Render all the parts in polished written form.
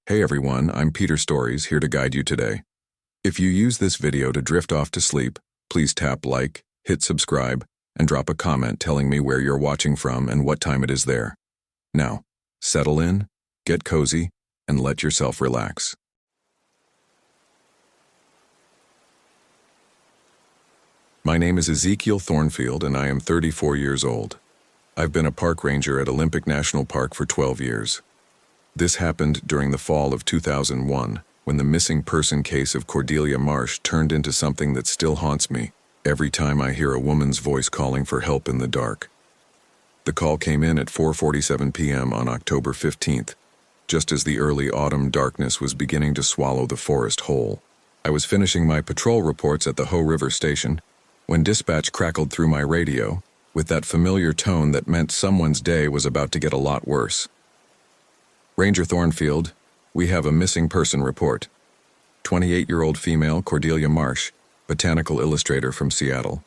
Hey everyone, I'm Peter Stories, here to guide you today. If you use this video to drift off to sleep, please tap like, hit subscribe, and drop a comment telling me where you're watching from and what time it is there. Now, settle in, get cozy, and let yourself relax. My name is Ezekiel Thornfield and I am 34 years old. I've been a park ranger at Olympic National Park for 12 years. This happened during the fall of 2001, when the missing person case of Cordelia Marsh turned into something that still haunts me every time I hear a woman's voice calling for help in the dark. The call came in at 4:47 p.m. on October 15th, just as the early autumn darkness was beginning to swallow the forest whole. I was finishing my patrol reports at the Hoh River Station when dispatch crackled through my radio with that familiar tone that meant someone's day was about to get a lot worse. Ranger Thornfield, we have a missing person report. 28-year-old female Cordelia Marsh, botanical illustrator from Seattle.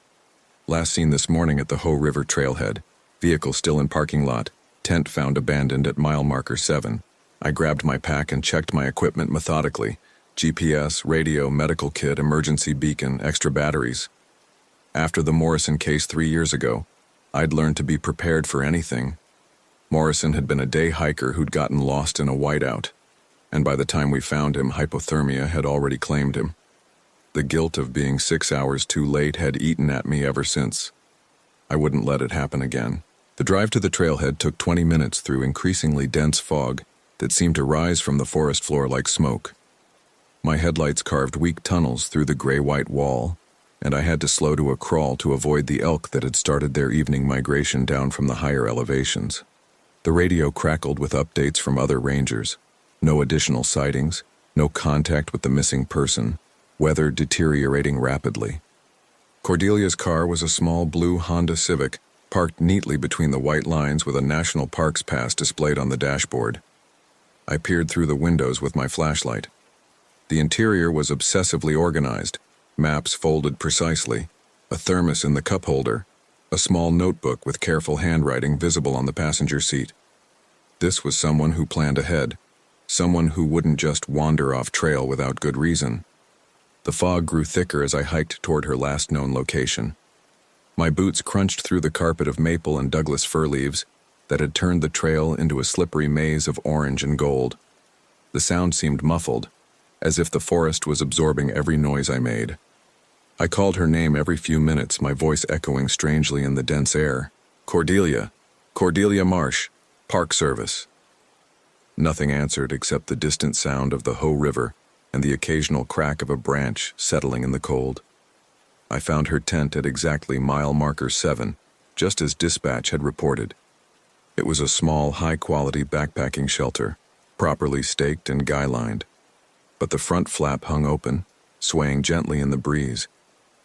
Last seen this morning at the Hoh River trailhead. Vehicle still in parking lot. Tent found abandoned at mile marker 7. I grabbed my pack and checked my equipment methodically. GPS, radio, medical kit, emergency beacon, extra batteries. After the Morrison case 3 years ago, I'd learned to be prepared for anything. Morrison had been a day hiker who'd gotten lost in a whiteout, and by the time we found him, hypothermia had already claimed him. The guilt of being 6 hours too late had eaten at me ever since. I wouldn't let it happen again. The drive to the trailhead took 20 minutes through increasingly dense fog that seemed to rise from the forest floor like smoke. My headlights carved weak tunnels through the gray-white wall, and I had to slow to a crawl to avoid the elk that had started their evening migration down from the higher elevations. The radio crackled with updates from other rangers. No additional sightings, no contact with the missing person, weather deteriorating rapidly. Cordelia's car was a small blue Honda Civic, parked neatly between the white lines with a National Parks pass displayed on the dashboard. I peered through the windows with my flashlight. The interior was obsessively organized, maps folded precisely, a thermos in the cup holder, a small notebook with careful handwriting visible on the passenger seat. This was someone who planned ahead, someone who wouldn't just wander off trail without good reason. The fog grew thicker as I hiked toward her last known location. My boots crunched through the carpet of maple and Douglas fir leaves that had turned the trail into a slippery maze of orange and gold. The sound seemed muffled, as if the forest was absorbing every noise I made. I called her name every few minutes, my voice echoing strangely in the dense air. Cordelia. Cordelia Marsh. Park Service. Nothing answered except the distant sound of the Hoh River and the occasional crack of a branch settling in the cold. I found her tent at exactly mile marker 7, just as dispatch had reported. It was a small, high-quality backpacking shelter, properly staked and guy-lined. But the front flap hung open, swaying gently in the breeze,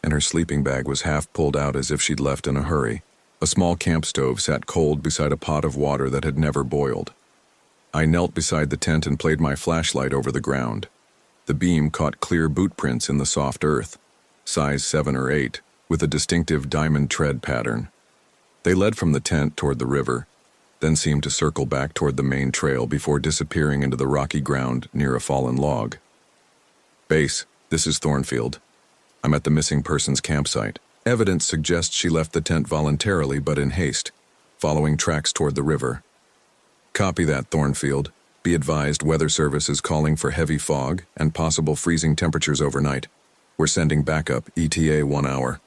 and her sleeping bag was half pulled out as if she'd left in a hurry. A small camp stove sat cold beside a pot of water that had never boiled. I knelt beside the tent and played my flashlight over the ground. The beam caught clear boot prints in the soft earth, size 7 or 8, with a distinctive diamond tread pattern. They led from the tent toward the river, then seemed to circle back toward the main trail before disappearing into the rocky ground near a fallen log. Base, this is Thornfield. I'm at the missing person's campsite. Evidence suggests she left the tent voluntarily but in haste, following tracks toward the river. Copy that, Thornfield. Be advised, Weather Service is calling for heavy fog and possible freezing temperatures overnight. We're sending backup, ETA 1 hour.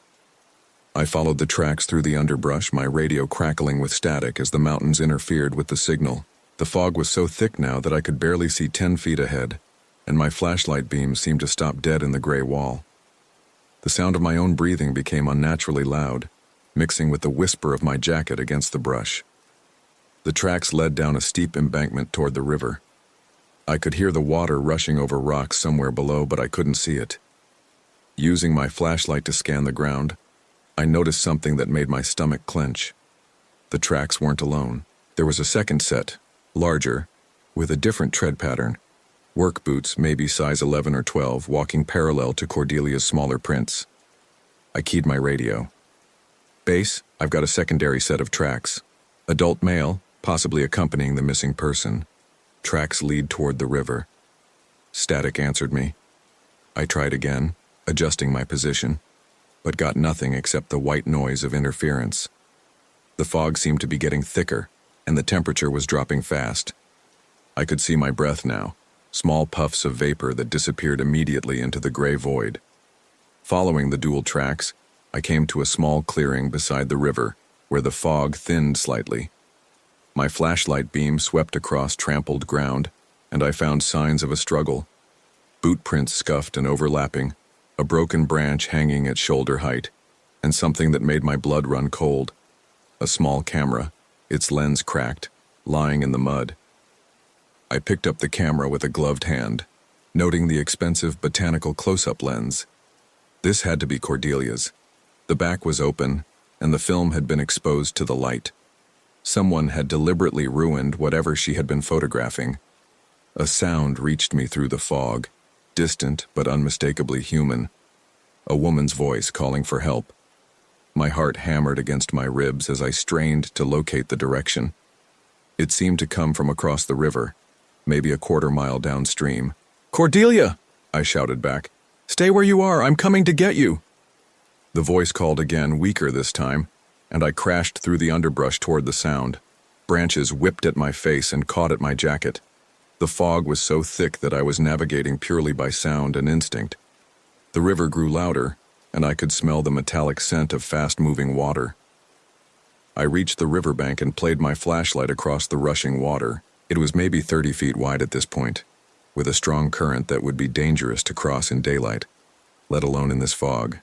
I followed the tracks through the underbrush, my radio crackling with static as the mountains interfered with the signal. The fog was so thick now that I could barely see 10 feet ahead, and my flashlight beam seemed to stop dead in the gray wall. The sound of my own breathing became unnaturally loud, mixing with the whisper of my jacket against the brush. The tracks led down a steep embankment toward the river. I could hear the water rushing over rocks somewhere below, but I couldn't see it. Using my flashlight to scan the ground, I noticed something that made my stomach clench. The tracks weren't alone. There was a second set, larger, with a different tread pattern. Work boots, maybe size 11 or 12, walking parallel to Cordelia's smaller prints. I keyed my radio. Base, I've got a secondary set of tracks. Adult male, possibly accompanying the missing person. Tracks lead toward the river. Static answered me. I tried again, adjusting my position, but got nothing except the white noise of interference. The fog seemed to be getting thicker, and the temperature was dropping fast. I could see my breath now, small puffs of vapor that disappeared immediately into the gray void. Following the dual tracks, I came to a small clearing beside the river, where the fog thinned slightly. My flashlight beam swept across trampled ground, and I found signs of a struggle. Boot prints scuffed and overlapping, a broken branch hanging at shoulder height, and something that made my blood run cold. A small camera, its lens cracked, lying in the mud. I picked up the camera with a gloved hand, noting the expensive botanical close-up lens. This had to be Cordelia's. The back was open, and the film had been exposed to the light. Someone had deliberately ruined whatever she had been photographing. A sound reached me through the fog, distant but unmistakably human. A woman's voice calling for help. My heart hammered against my ribs as I strained to locate the direction. It seemed to come from across the river, maybe a quarter-mile downstream. "Cordelia!" I shouted back. "Stay where you are, I'm coming to get you!" The voice called again, weaker this time, and I crashed through the underbrush toward the sound. Branches whipped at my face and caught at my jacket. The fog was so thick that I was navigating purely by sound and instinct. The river grew louder, and I could smell the metallic scent of fast-moving water. I reached the riverbank and played my flashlight across the rushing water. It was maybe 30 feet wide at this point, with a strong current that would be dangerous to cross in daylight, let alone in this fog.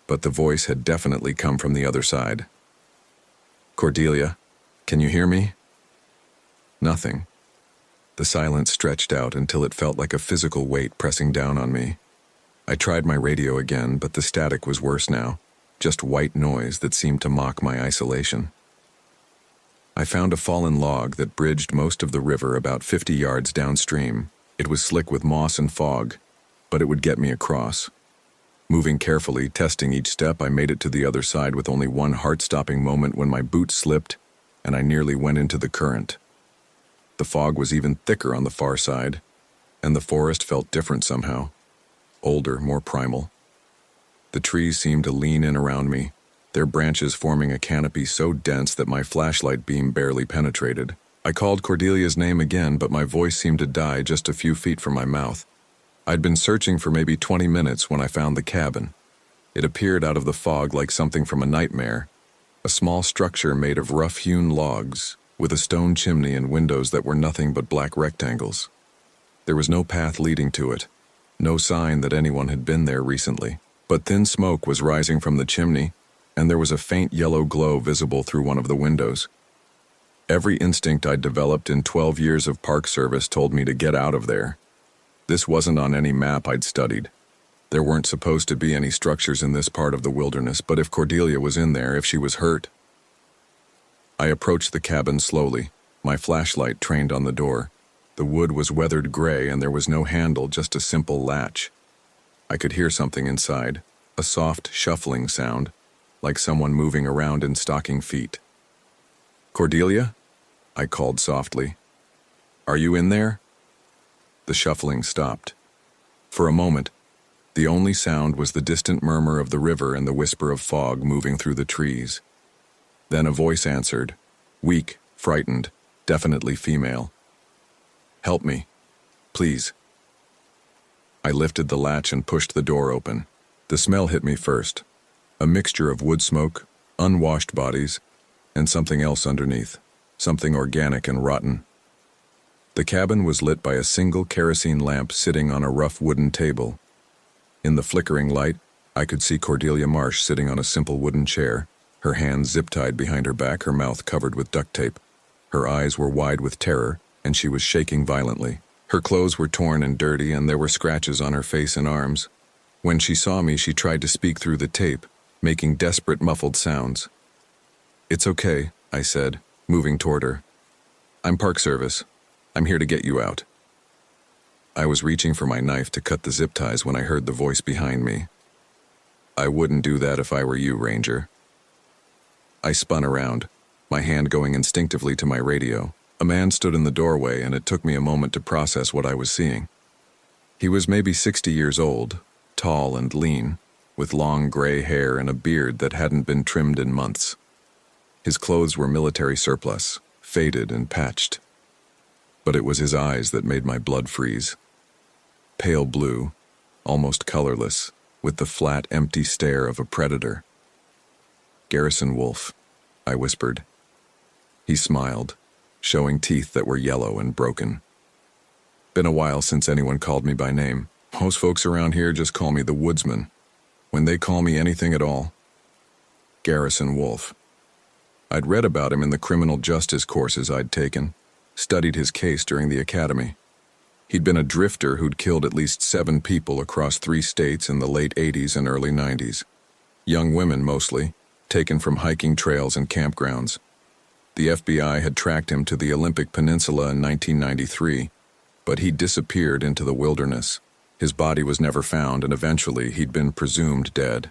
But the voice had definitely come from the other side. "Cordelia, can you hear me?" Nothing. The silence stretched out until it felt like a physical weight pressing down on me. I tried my radio again, but the static was worse now, just white noise that seemed to mock my isolation. I found a fallen log that bridged most of the river about 50 yards downstream. It was slick with moss and fog, but it would get me across. Moving carefully, testing each step, I made it to the other side with only one heart-stopping moment when my boot slipped and I nearly went into the current. The fog was even thicker on the far side, and the forest felt different somehow. Older, more primal. The trees seemed to lean in around me, their branches forming a canopy so dense that my flashlight beam barely penetrated. I called Cordelia's name again, but my voice seemed to die just a few feet from my mouth. I'd been searching for maybe 20 minutes when I found the cabin. It appeared out of the fog like something from a nightmare, a small structure made of rough-hewn logs, with a stone chimney and windows that were nothing but black rectangles. There was no path leading to it, no sign that anyone had been there recently, but thin smoke was rising from the chimney, and there was a faint yellow glow visible through one of the windows. Every instinct I'd developed in 12 years of park service told me to get out of there. This wasn't on any map I'd studied. There weren't supposed to be any structures in this part of the wilderness, but if Cordelia was in there, if she was hurt. I approached the cabin slowly, my flashlight trained on the door. The wood was weathered gray and there was no handle, just a simple latch. I could hear something inside, a soft shuffling sound, like someone moving around in stocking feet. "Cordelia?" I called softly. "Are you in there?" The shuffling stopped. For a moment, the only sound was the distant murmur of the river and the whisper of fog moving through the trees. Then a voice answered, weak, frightened, definitely female. "Help me, please." I lifted the latch and pushed the door open. The smell hit me first, a mixture of wood smoke, unwashed bodies, and something else underneath, something organic and rotten. The cabin was lit by a single kerosene lamp sitting on a rough wooden table. In the flickering light, I could see Cordelia Marsh sitting on a simple wooden chair, her hands zip-tied behind her back, her mouth covered with duct tape. Her eyes were wide with terror, and she was shaking violently. Her clothes were torn and dirty, and there were scratches on her face and arms. When she saw me, she tried to speak through the tape, making desperate, muffled sounds. "It's okay," I said, moving toward her. "I'm Park Service. I'm here to get you out." I was reaching for my knife to cut the zip ties when I heard the voice behind me. "I wouldn't do that if I were you, Ranger." I spun around, my hand going instinctively to my radio. A man stood in the doorway, and it took me a moment to process what I was seeing. He was maybe 60 years old, tall and lean, with long gray hair and a beard that hadn't been trimmed in months. His clothes were military surplus, faded and patched. But it was his eyes that made my blood freeze. Pale blue, almost colorless, with the flat, empty stare of a predator. "Garrison Wolf," I whispered. He smiled, showing teeth that were yellow and broken. "Been a while since anyone called me by name. Most folks around here just call me the Woodsman. When they call me anything at all, Garrison Wolf." I'd read about him in the criminal justice courses I'd taken, studied his case during the academy. He'd been a drifter who'd killed at least 7 people across 3 states in the late 80s and early 90s. Young women mostly, taken from hiking trails and campgrounds. The FBI had tracked him to the Olympic Peninsula in 1993, but he'd disappeared into the wilderness. His body was never found, and eventually he'd been presumed dead.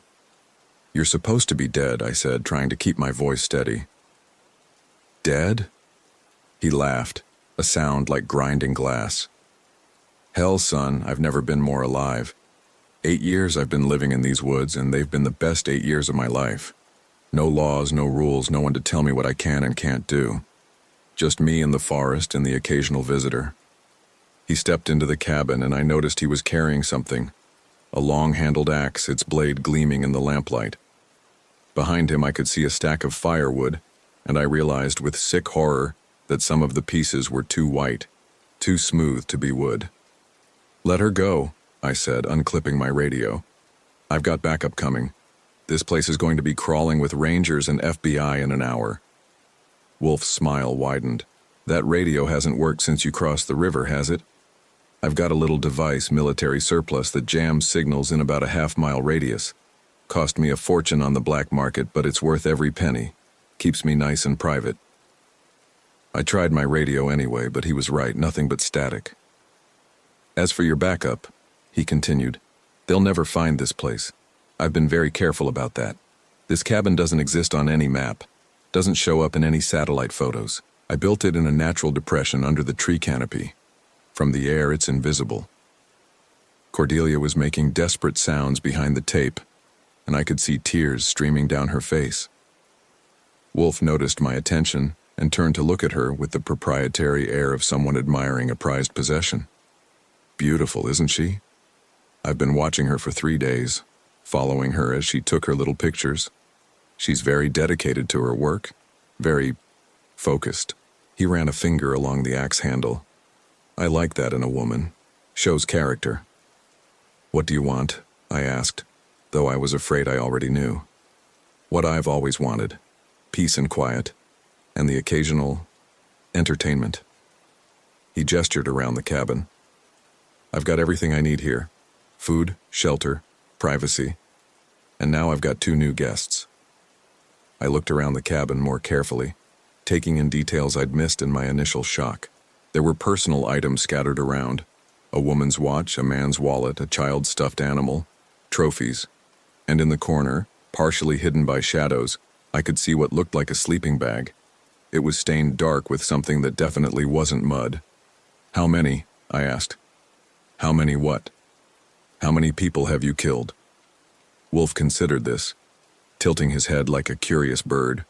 "You're supposed to be dead," I said, trying to keep my voice steady. "Dead?" He laughed, a sound like grinding glass. "Hell, son, I've never been more alive. 8 years I've been living in these woods, and they've been the best 8 years of my life. No laws, no rules, no one to tell me what I can and can't do. Just me and the forest and the occasional visitor." He stepped into the cabin, and I noticed he was carrying something, a long-handled axe, its blade gleaming in the lamplight. Behind him I could see a stack of firewood, and I realized with sick horror that some of the pieces were too white, too smooth to be wood. "Let her go," I said, unclipping my radio. "I've got backup coming. This place is going to be crawling with Rangers and FBI in an hour." Wolf's smile widened. "That radio hasn't worked since you crossed the river, has it? I've got a little device, military surplus, that jams signals in about a half-mile radius. Cost me a fortune on the black market, but it's worth every penny. Keeps me nice and private." I tried my radio anyway, but he was right, nothing but static. "As for your backup," he continued, "they'll never find this place. I've been very careful about that. This cabin doesn't exist on any map, doesn't show up in any satellite photos. I built it in a natural depression under the tree canopy. From the air, it's invisible." Cordelia was making desperate sounds behind the tape, and I could see tears streaming down her face. Wolf noticed my attention and turned to look at her with the proprietary air of someone admiring a prized possession. "Beautiful, isn't she? I've been watching her for 3 days, following her as she took her little pictures. She's very dedicated to her work, very focused." He ran a finger along the axe handle. "I like that in a woman. Shows character." "What do you want?" I asked, though I was afraid I already knew. "What I've always wanted. Peace and quiet, and the occasional entertainment." He gestured around the cabin. "I've got everything I need here. Food, shelter, privacy, and now I've got 2 new guests." I looked around the cabin more carefully, taking in details I'd missed in my initial shock. There were personal items scattered around: a woman's watch, a man's wallet, a child's stuffed animal, trophies. And in the corner, partially hidden by shadows, I could see what looked like a sleeping bag. It was stained dark with something that definitely wasn't mud. "How many?" I asked. "How many what? How many people have you killed?" Wolf considered this, tilting his head like a curious bird.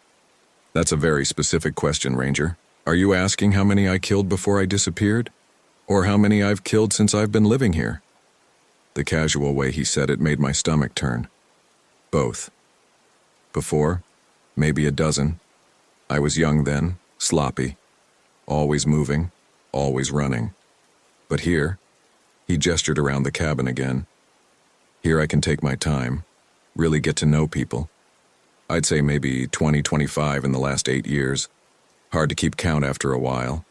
"That's a very specific question, Ranger. Are you asking how many I killed before I disappeared? Or how many I've killed since I've been living here?" The casual way he said it made my stomach turn. "Both. Before, maybe a dozen. I was young then, sloppy, always moving, always running. But here," he gestured around the cabin again, "here I can take my time, really get to know people. I'd say maybe 20, 25 in the last 8 years. Hard to keep count after a while.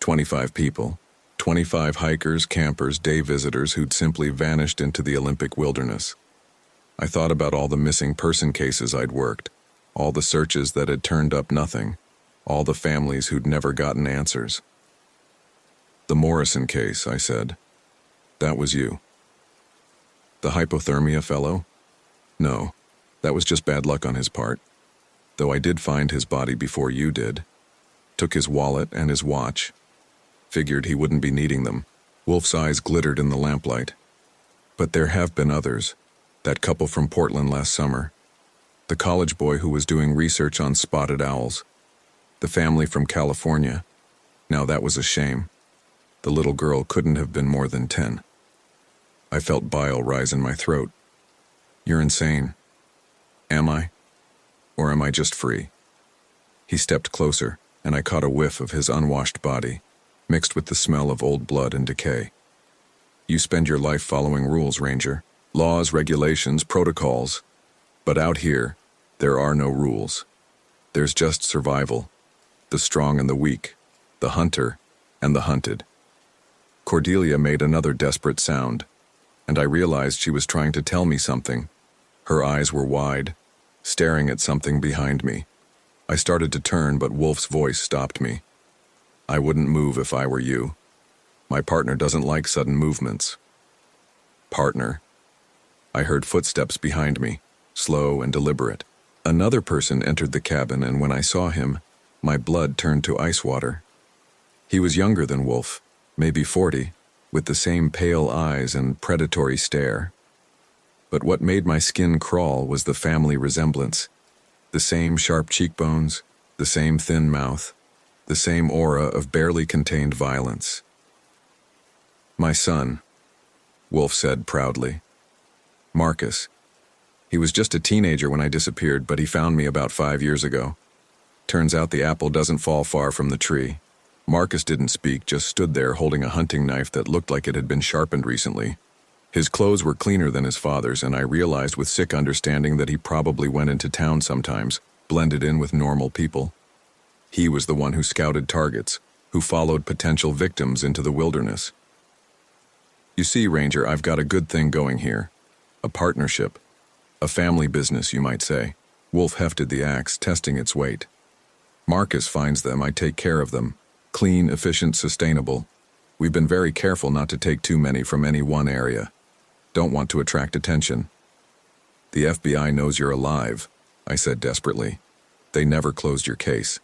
25 people, 25 hikers, campers, day visitors who'd simply vanished into the Olympic wilderness. I thought about all the missing person cases I'd worked, all the searches that had turned up nothing, all the families who'd never gotten answers. "The Morrison case," I said. "That was you." "The hypothermia fellow? No, that was just bad luck on his part. Though I did find his body before you did. Took his wallet and his watch. Figured he wouldn't be needing them. Wolf's eyes glittered in the lamplight. But there have been others. That couple from Portland last summer. The college boy who was doing research on spotted owls. The family from California. Now that was a shame. The little girl couldn't have been more than 10. I felt bile rise in my throat. You're insane. Am I? Or am I just free? He stepped closer, and I caught a whiff of his unwashed body, mixed with the smell of old blood and decay. You spend your life following rules, Ranger. Laws, regulations, protocols. But out here, there are no rules. There's just survival. The strong and the weak. The hunter and the hunted. Cordelia made another desperate sound, and I realized she was trying to tell me something. Her eyes were wide, staring at something behind me. I started to turn, but Wolf's voice stopped me. I wouldn't move if I were you. My partner doesn't like sudden movements. Partner. I heard footsteps behind me, slow and deliberate. Another person entered the cabin, and when I saw him, my blood turned to ice water. He was younger than Wolf, maybe 40, with the same pale eyes and predatory stare. But what made my skin crawl was the family resemblance. The same sharp cheekbones, the same thin mouth, the same aura of barely contained violence. My son, Wolf said proudly. Marcus. He was just a teenager when I disappeared, but he found me about 5 years ago. Turns out the apple doesn't fall far from the tree. Marcus didn't speak, just stood there holding a hunting knife that looked like it had been sharpened recently. His clothes were cleaner than his father's, and I realized with sick understanding that he probably went into town sometimes, blended in with normal people. He was the one who scouted targets, who followed potential victims into the wilderness. You see, Ranger, I've got a good thing going here. A partnership. A family business, you might say. Wolf hefted the axe, testing its weight. Marcus finds them, I take care of them. Clean, efficient, sustainable. We've been very careful not to take too many from any one area. Don't want to attract attention. The FBI knows you're alive, I said desperately. They never closed your case.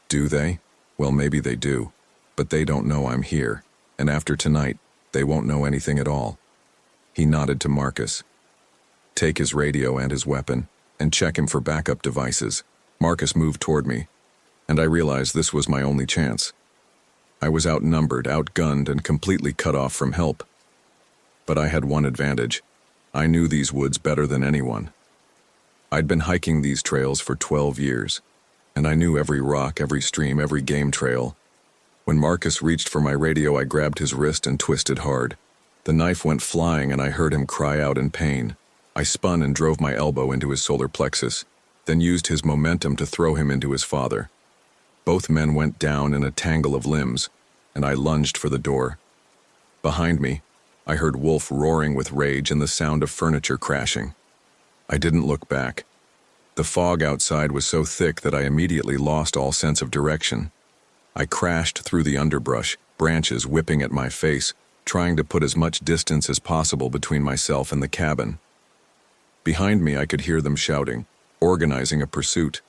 Do they? Well, maybe they do. But they don't know I'm here, and after tonight, they won't know anything at all. He nodded to Marcus. Take his radio and his weapon, and check him for backup devices. Marcus moved toward me, and I realized this was my only chance. I was outnumbered, outgunned, and completely cut off from help. But I had one advantage. I knew these woods better than anyone. I'd been hiking these trails for 12 years, and I knew every rock, every stream, every game trail. When Marcus reached for my radio, I grabbed his wrist and twisted hard. The knife went flying, and I heard him cry out in pain. I spun and drove my elbow into his solar plexus, then used his momentum to throw him into his father. Both men went down in a tangle of limbs, and I lunged for the door. Behind me, I heard Wolf roaring with rage and the sound of furniture crashing. I didn't look back. The fog outside was so thick that I immediately lost all sense of direction. I crashed through the underbrush, branches whipping at my face, trying to put as much distance as possible between myself and the cabin. Behind me, I could hear them shouting, organizing a pursuit.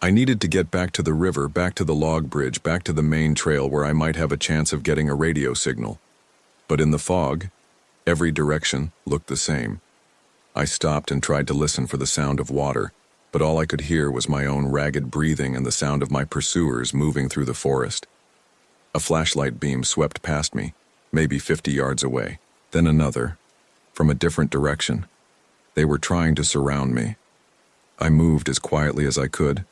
I needed to get back to the river, back to the log bridge, back to the main trail where I might have a chance of getting a radio signal. But in the fog, every direction looked the same. I stopped and tried to listen for the sound of water, but all I could hear was my own ragged breathing and the sound of my pursuers moving through the forest. A flashlight beam swept past me, maybe 50 yards away, then another, from a different direction. They were trying to surround me. I moved as quietly as I could,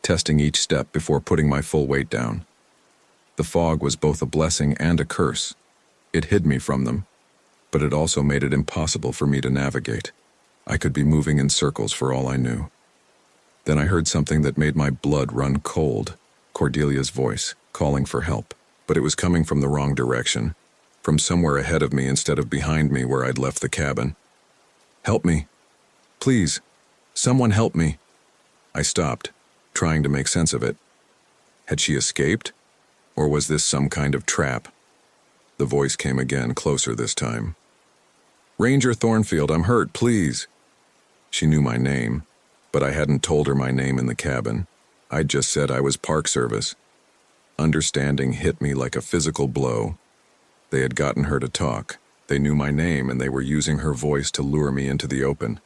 testing each step before putting my full weight down. The fog was both a blessing and a curse. It hid me from them, but it also made it impossible for me to navigate. I could be moving in circles for all I knew. Then I heard something that made my blood run cold, Cordelia's voice, calling for help. But it was coming from the wrong direction, from somewhere ahead of me instead of behind me where I'd left the cabin. Help me. Please. Someone help me. I stopped, trying to make sense of it. Had she escaped? Or was this some kind of trap? The voice came again, closer this time. Ranger Thornfield, I'm hurt, please. She knew my name, but I hadn't told her my name in the cabin. I'd just said I was Park Service. Understanding hit me like a physical blow. They had gotten her to talk. They knew my name and they were using her voice to lure me into the open.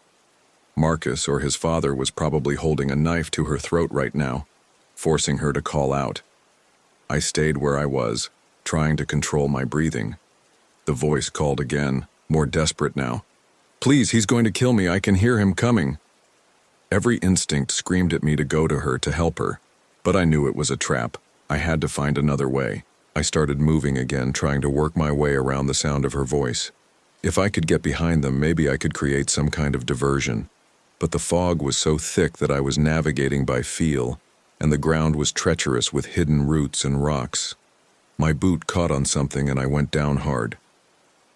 Marcus or his father was probably holding a knife to her throat right now, forcing her to call out. I stayed where I was, trying to control my breathing. The voice called again, more desperate now. Please, he's going to kill me. I can hear him coming. Every instinct screamed at me to go to her to help her, but I knew it was a trap. I had to find another way. I started moving again, trying to work my way around the sound of her voice. If I could get behind them, maybe I could create some kind of diversion. But the fog was so thick that I was navigating by feel, and the ground was treacherous with hidden roots and rocks. My boot caught on something and I went down hard.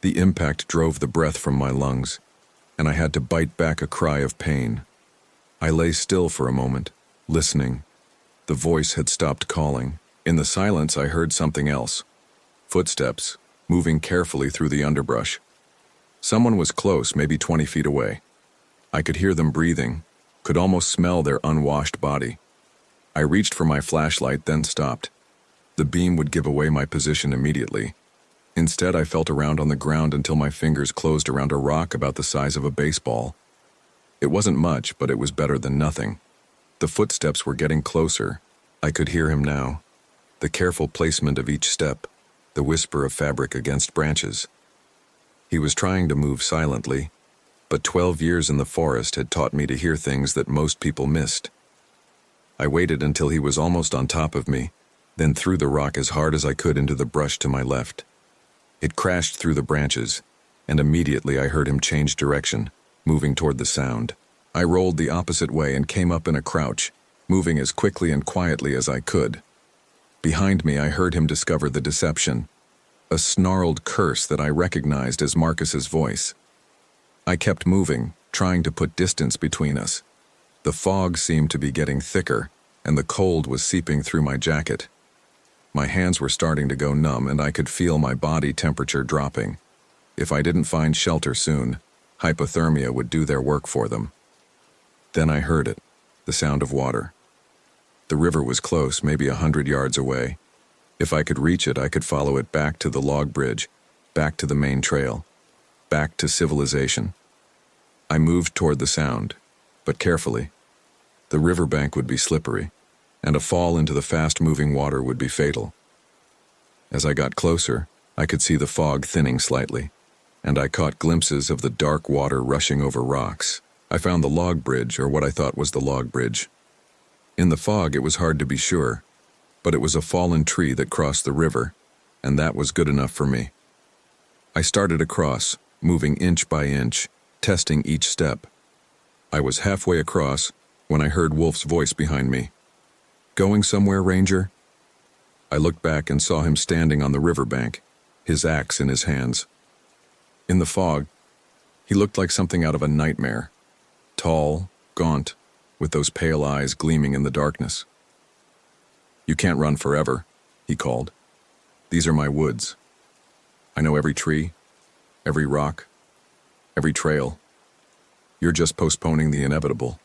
The impact drove the breath from my lungs, and I had to bite back a cry of pain. I lay still for a moment, listening. The voice had stopped calling. In the silence, I heard something else. Footsteps, moving carefully through the underbrush. Someone was close, maybe 20 feet away. I could hear them breathing, could almost smell their unwashed body. I reached for my flashlight, then stopped. The beam would give away my position immediately. Instead, I felt around on the ground until my fingers closed around a rock about the size of a baseball. It wasn't much, but it was better than nothing. The footsteps were getting closer. I could hear him now. The careful placement of each step, the whisper of fabric against branches. He was trying to move silently, but 12 years in the forest had taught me to hear things that most people missed. I waited until he was almost on top of me, then threw the rock as hard as I could into the brush to my left. It crashed through the branches, and immediately I heard him change direction, moving toward the sound. I rolled the opposite way and came up in a crouch, moving as quickly and quietly as I could. Behind me, I heard him discover the deception, a snarled curse that I recognized as Marcus's voice. I kept moving, trying to put distance between us. The fog seemed to be getting thicker, and the cold was seeping through my jacket. My hands were starting to go numb, and I could feel my body temperature dropping. If I didn't find shelter soon, hypothermia would do their work for them. Then I heard it, the sound of water. The river was close, maybe 100 yards away. If I could reach it, I could follow it back to the log bridge, back to the main trail, back to civilization. I moved toward the sound, but carefully. The riverbank would be slippery, and a fall into the fast-moving water would be fatal. As I got closer, I could see the fog thinning slightly, and I caught glimpses of the dark water rushing over rocks. I found the log bridge, or what I thought was the log bridge. In the fog, it was hard to be sure, but it was a fallen tree that crossed the river, and that was good enough for me. I started across, moving inch by inch, testing each step. I was halfway across when I heard Wolf's voice behind me. Going somewhere, Ranger? I looked back and saw him standing on the riverbank, his axe in his hands. In the fog, he looked like something out of a nightmare. Tall, gaunt, with those pale eyes gleaming in the darkness. You can't run forever, he called. These are my woods. I know every tree, every rock, every trail. You're just postponing the inevitable.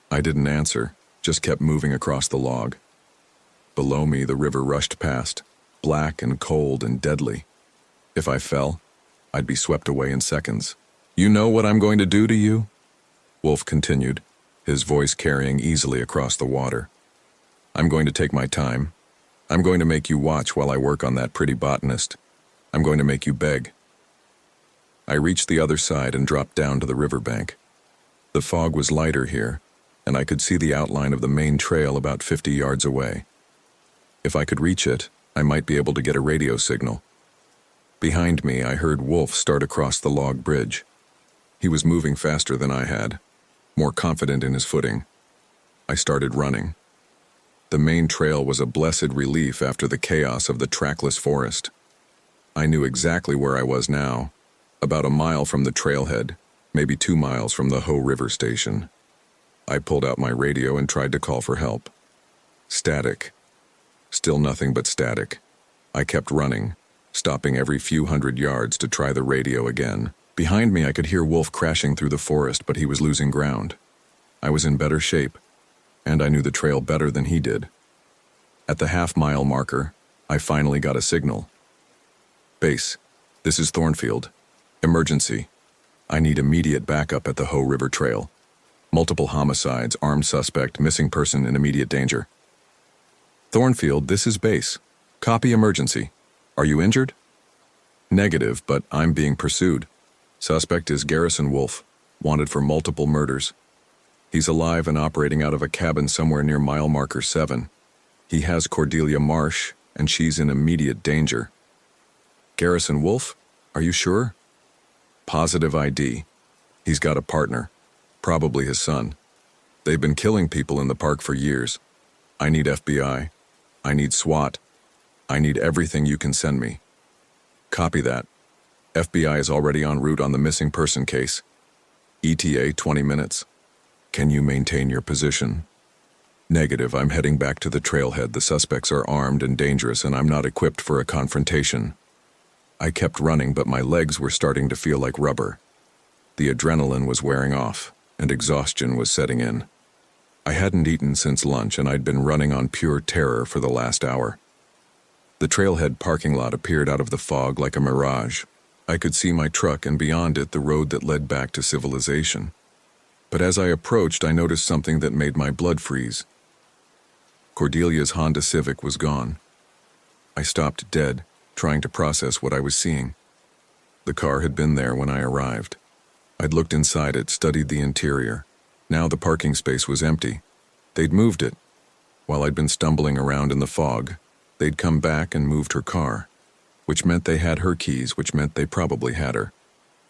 I didn't answer, just kept moving across the log. Below me, the river rushed past, black and cold and deadly. If I fell, I'd be swept away in seconds. You know what I'm going to do to you? Wolf continued, his voice carrying easily across the water. I'm going to take my time. I'm going to make you watch while I work on that pretty botanist. I'm going to make you beg. I reached the other side and dropped down to the riverbank. The fog was lighter here, and I could see the outline of the main trail about 50 yards away. If I could reach it, I might be able to get a radio signal. Behind me, I heard Wolf start across the log bridge. He was moving faster than I had, more confident in his footing. I started running. The main trail was a blessed relief after the chaos of the trackless forest. I knew exactly where I was now, about a mile from the trailhead, maybe 2 miles from the Ho River station. I pulled out my radio and tried to call for help. Static. Still nothing but static. I kept running, stopping every few hundred yards to try the radio again. Behind me, I could hear Wolf crashing through the forest, but he was losing ground. I was in better shape, and I knew the trail better than he did. At the half-mile marker, I finally got a signal. Base, this is Thornfield. Emergency. I need immediate backup at the Ho River Trail. Multiple homicides, armed suspect, missing person in immediate danger. Thornfield, this is Base. Copy emergency. Are you injured? Negative, but I'm being pursued. Suspect is Garrison Wolf, wanted for multiple murders. He's alive and operating out of a cabin somewhere near mile marker 7. He has Cordelia Marsh, and she's in immediate danger. Garrison Wolf? Are you sure? Positive ID. He's got a partner, probably his son. They've been killing people in the park for years. I need FBI. I need SWAT. I need everything you can send me. Copy that. FBI is already en route on the missing person case. ETA 20 minutes. Can you maintain your position? Negative, I'm heading back to the trailhead. The suspects are armed and dangerous, and I'm not equipped for a confrontation. I kept running, but my legs were starting to feel like rubber. The adrenaline was wearing off, and exhaustion was setting in. I hadn't eaten since lunch, and I'd been running on pure terror for the last hour. The trailhead parking lot appeared out of the fog like a mirage. I could see my truck, and beyond it, the road that led back to civilization. But as I approached, I noticed something that made my blood freeze. Cordelia's Honda Civic was gone. I stopped dead, trying to process what I was seeing. The car had been there when I arrived. I'd looked inside it, studied the interior. Now the parking space was empty. They'd moved it. While I'd been stumbling around in the fog, they'd come back and moved her car, which meant they had her keys, which meant they probably had her.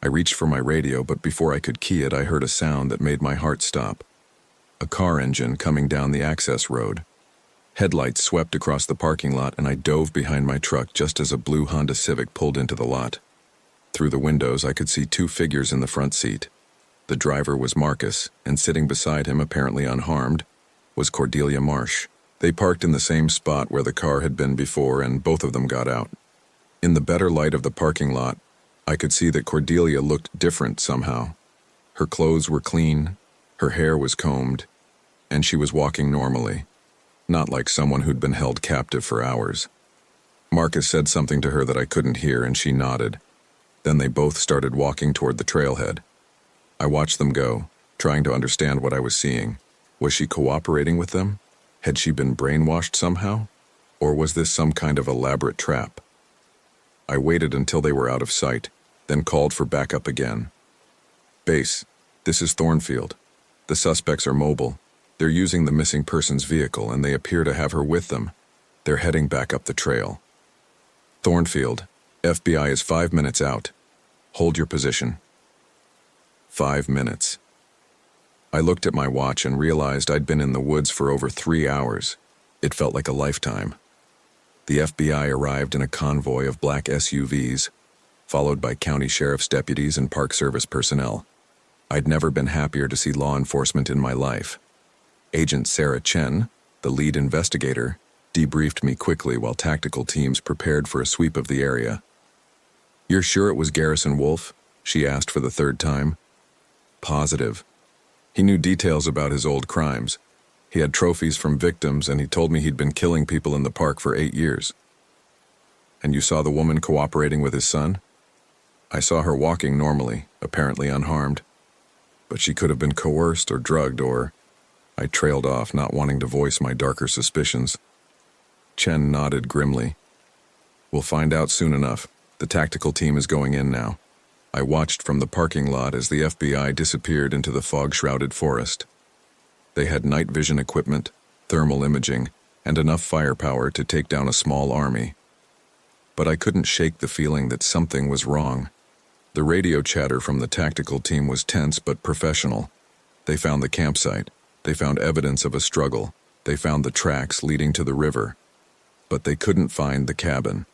I reached for my radio, but before I could key it, I heard a sound that made my heart stop. A car engine coming down the access road. Headlights swept across the parking lot, and I dove behind my truck just as a blue Honda Civic pulled into the lot. Through the windows, I could see two figures in the front seat. The driver was Marcus, and sitting beside him, apparently unharmed, was Cordelia Marsh. They parked in the same spot where the car had been before, and both of them got out. In the better light of the parking lot, I could see that Cordelia looked different somehow. Her clothes were clean, her hair was combed, and she was walking normally, not like someone who'd been held captive for hours. Marcus said something to her that I couldn't hear, and she nodded. Then they both started walking toward the trailhead. I watched them go, trying to understand what I was seeing. Was she cooperating with them? Had she been brainwashed somehow? Or was this some kind of elaborate trap? I waited until they were out of sight, then called for backup again. Base, this is Thornfield. The suspects are mobile. They're using the missing person's vehicle, and they appear to have her with them. They're heading back up the trail. Thornfield, FBI is 5 minutes out. Hold your position. 5 minutes. I looked at my watch and realized I'd been in the woods for over 3 hours. It felt like a lifetime. The FBI arrived in a convoy of black SUVs, followed by county sheriff's deputies and Park Service personnel. I'd never been happier to see law enforcement in my life. Agent Sarah Chen, the lead investigator, debriefed me quickly while tactical teams prepared for a sweep of the area. "You're sure it was Garrison Wolf?" she asked for the third time. Positive. He knew details about his old crimes. He had trophies from victims, and he told me he'd been killing people in the park for 8 years. And you saw the woman cooperating with his son? I saw her walking normally, apparently unharmed. But she could have been coerced or drugged, or... I trailed off, not wanting to voice my darker suspicions. Chen nodded grimly. "We'll find out soon enough. The tactical team is going in now." I watched from the parking lot as the FBI disappeared into the fog-shrouded forest. They had night vision equipment, thermal imaging, and enough firepower to take down a small army. But I couldn't shake the feeling that something was wrong. The radio chatter from the tactical team was tense but professional. They found the campsite. They found evidence of a struggle. They found the tracks leading to the river. But they couldn't find the cabin.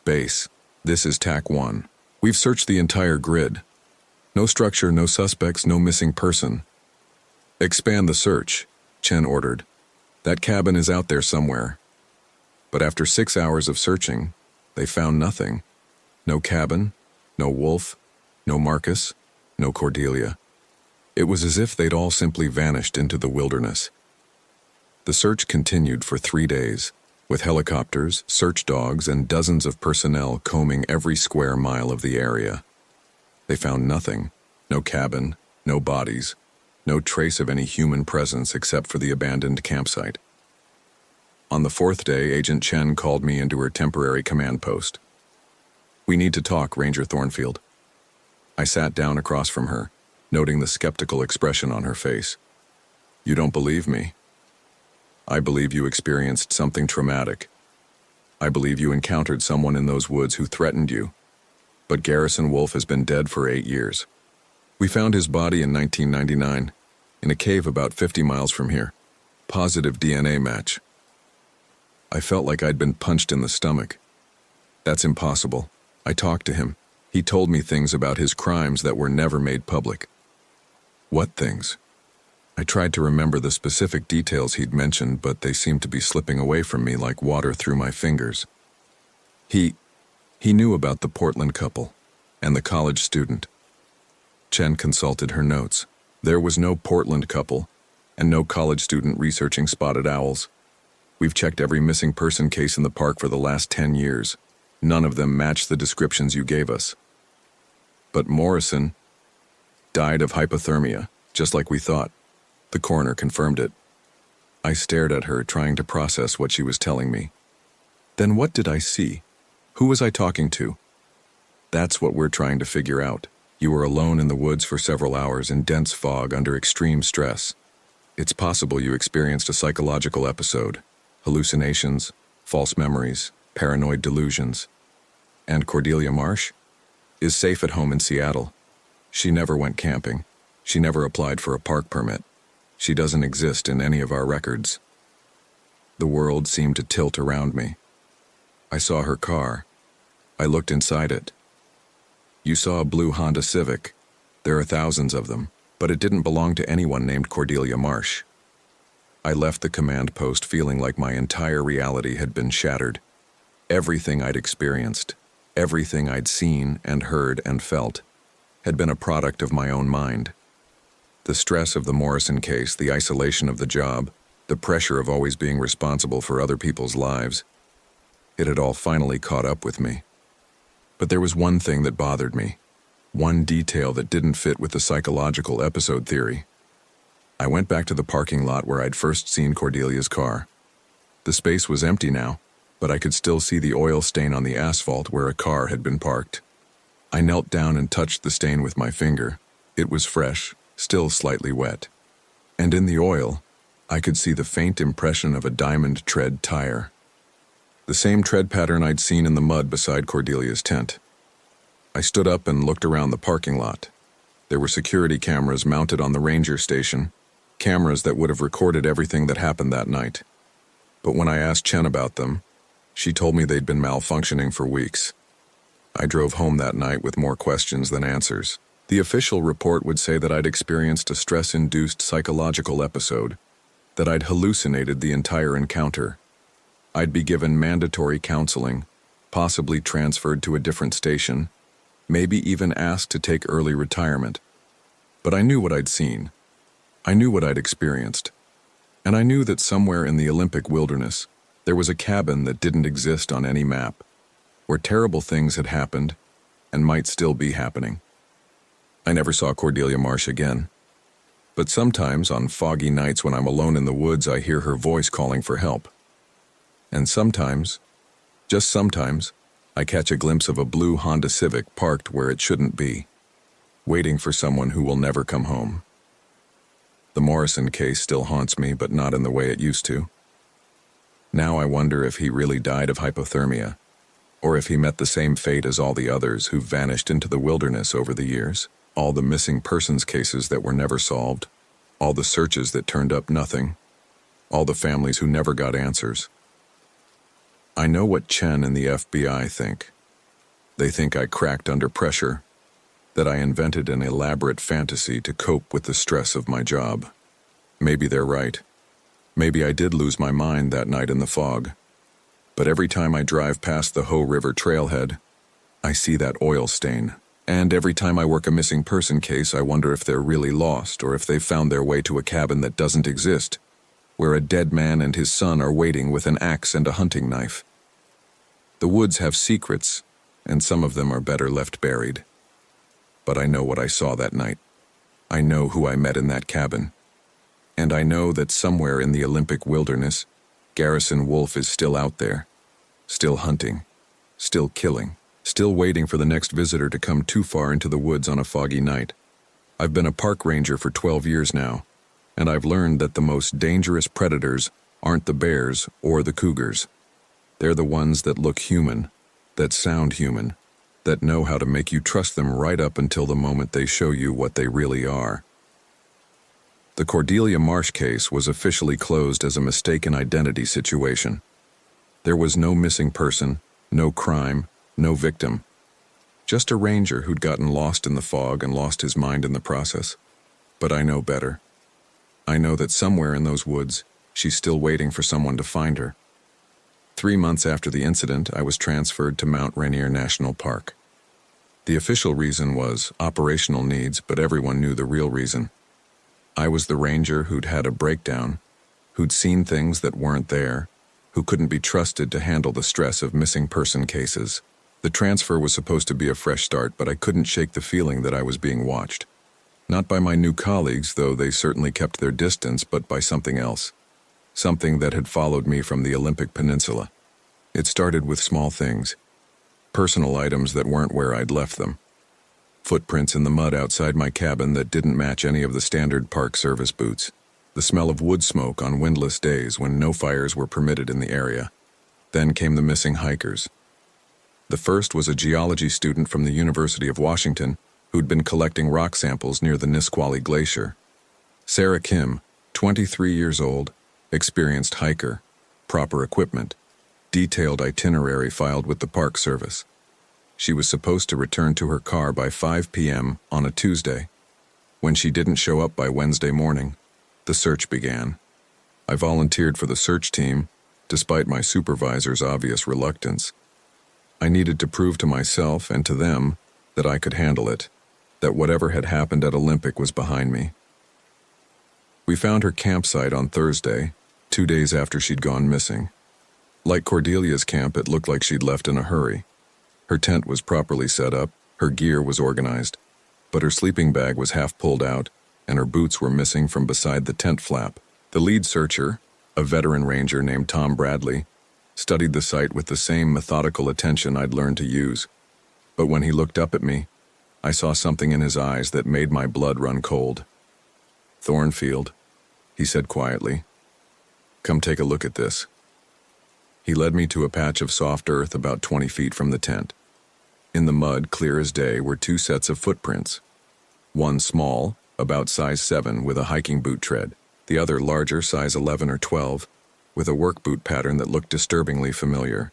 Base, this is TAC 1. We've searched the entire grid. No structure, no suspects, no missing person. "Expand the search," Chen ordered. "That cabin is out there somewhere." But after 6 hours of searching, they found nothing. No cabin, no Wolf, no Marcus, no Cordelia. It was as if they'd all simply vanished into the wilderness. The search continued for 3 days. with helicopters, search dogs, and dozens of personnel combing every square mile of the area. They found nothing, no cabin, no bodies, no trace of any human presence except for the abandoned campsite. On the fourth day, Agent Chen called me into her temporary command post. "We need to talk, Ranger Thornfield." I sat down across from her, noting the skeptical expression on her face. "You don't believe me?" "I believe you experienced something traumatic. I believe you encountered someone in those woods who threatened you. But Garrison Wolf has been dead for 8 years. We found his body in 1999, in a cave about 50 miles from here. Positive DNA match." I felt like I'd been punched in the stomach. "That's impossible. I talked to him. He told me things about his crimes that were never made public." "What things?" I tried to remember the specific details he'd mentioned, but they seemed to be slipping away from me like water through my fingers. He knew about the Portland couple and the college student. Chen consulted her notes. There was no Portland couple and no college student researching spotted owls. "We've checked every missing person case in the park for the last 10 years. None of them matched the descriptions you gave us." "But Morrison died of hypothermia, just like we thought." The coroner confirmed it. I stared at her, trying to process what she was telling me. "Then what did I see? Who was I talking to?" "That's what we're trying to figure out. You were alone in the woods for several hours in dense fog under extreme stress. It's possible you experienced a psychological episode, hallucinations, false memories, paranoid delusions. And Cordelia Marsh is safe at home in Seattle. She never went camping. She never applied for a park permit. She doesn't exist in any of our records." The world seemed to tilt around me. I saw her car. I looked inside it. "You saw a blue Honda Civic. There are thousands of them, but it didn't belong to anyone named Cordelia Marsh." I left the command post feeling like my entire reality had been shattered. Everything I'd experienced, everything I'd seen and heard and felt, had been a product of my own mind. The stress of the Morrison case, the isolation of the job, the pressure of always being responsible for other people's lives, it had all finally caught up with me. But there was one thing that bothered me, one detail that didn't fit with the psychological episode theory. I went back to the parking lot where I'd first seen Cordelia's car. The space was empty now, but I could still see the oil stain on the asphalt where a car had been parked. I knelt down and touched the stain with my finger. It was fresh, still slightly wet. And in the oil, I could see the faint impression of a diamond tread tire. The same tread pattern I'd seen in the mud beside Cordelia's tent. I stood up and looked around the parking lot. There were security cameras mounted on the ranger station, cameras that would have recorded everything that happened that night. But when I asked Chen about them, she told me they'd been malfunctioning for weeks. I drove home that night with more questions than answers. The official report would say that I'd experienced a stress-induced psychological episode, that I'd hallucinated the entire encounter. I'd be given mandatory counseling, possibly transferred to a different station, maybe even asked to take early retirement. But I knew what I'd seen. I knew what I'd experienced. And I knew that somewhere in the Olympic wilderness, there was a cabin that didn't exist on any map, where terrible things had happened and might still be happening. I never saw Cordelia Marsh again. But sometimes, on foggy nights when I'm alone in the woods, I hear her voice calling for help. And sometimes, just sometimes, I catch a glimpse of a blue Honda Civic parked where it shouldn't be, waiting for someone who will never come home. The Morrison case still haunts me, but not in the way it used to. Now I wonder if he really died of hypothermia, or if he met the same fate as all the others who vanished into the wilderness over the years. All the missing persons cases that were never solved, all the searches that turned up nothing, all the families who never got answers. I know what Chen and the FBI think. They think I cracked under pressure, that I invented an elaborate fantasy to cope with the stress of my job. Maybe they're right. Maybe I did lose my mind that night in the fog. But every time I drive past the Ho River trailhead, I see that oil stain. And every time I work a missing person case, I wonder if they're really lost or if they've found their way to a cabin that doesn't exist. where a dead man and his son are waiting with an axe and a hunting knife. The woods have secrets, and some of them are better left buried. But I know what I saw that night. I know who I met in that cabin. And I know that somewhere in the Olympic wilderness, Garrison Wolf is still out there, still hunting, still killing, still waiting for the next visitor to come too far into the woods on a foggy night. I've been a park ranger for 12 years now, and I've learned that the most dangerous predators aren't the bears or the cougars. They're the ones that look human, that sound human, that know how to make you trust them right up until the moment they show you what they really are. The Cordelia Marsh case was officially closed as a mistaken identity situation. There was no missing person, no crime, no victim. Just a ranger who'd gotten lost in the fog and lost his mind in the process. But I know better. I know that somewhere in those woods, she's still waiting for someone to find her. 3 months after the incident, I was transferred to Mount Rainier National Park. The official reason was operational needs, but everyone knew the real reason. I was the ranger who'd had a breakdown, who'd seen things that weren't there, who couldn't be trusted to handle the stress of missing person cases. The transfer was supposed to be a fresh start, but I couldn't shake the feeling that I was being watched. Not by my new colleagues, though they certainly kept their distance, but by something else. Something that had followed me from the Olympic Peninsula. It started with small things. Personal items that weren't where I'd left them. Footprints in the mud outside my cabin that didn't match any of the standard Park Service boots. The smell of wood smoke on windless days when no fires were permitted in the area. Then came the missing hikers. The first was a geology student from the University of Washington who'd been collecting rock samples near the Nisqually Glacier. Sarah Kim, 23 years old, experienced hiker, proper equipment, detailed itinerary filed with the Park Service. She was supposed to return to her car by 5 p.m. on a Tuesday. When she didn't show up by Wednesday morning, the search began. I volunteered for the search team, despite my supervisor's obvious reluctance. I needed to prove to myself and to them that I could handle it, that whatever had happened at Olympic was behind me. We found her campsite on Thursday, 2 days after she'd gone missing. Like Cordelia's camp, it looked like she'd left in a hurry. Her tent was properly set up, her gear was organized, but her sleeping bag was half pulled out, and her boots were missing from beside the tent flap. The lead searcher, a veteran ranger named Tom Bradley, studied the site with the same methodical attention I'd learned to use. But when he looked up at me, I saw something in his eyes that made my blood run cold. "Thornfield," he said quietly, "come take a look at this." He led me to a patch of soft earth about 20 feet from the tent. In the mud, clear as day, were 2 sets of footprints. One small, about size 7, with a hiking boot tread. The other larger, size 11 or 12, with a work boot pattern that looked disturbingly familiar.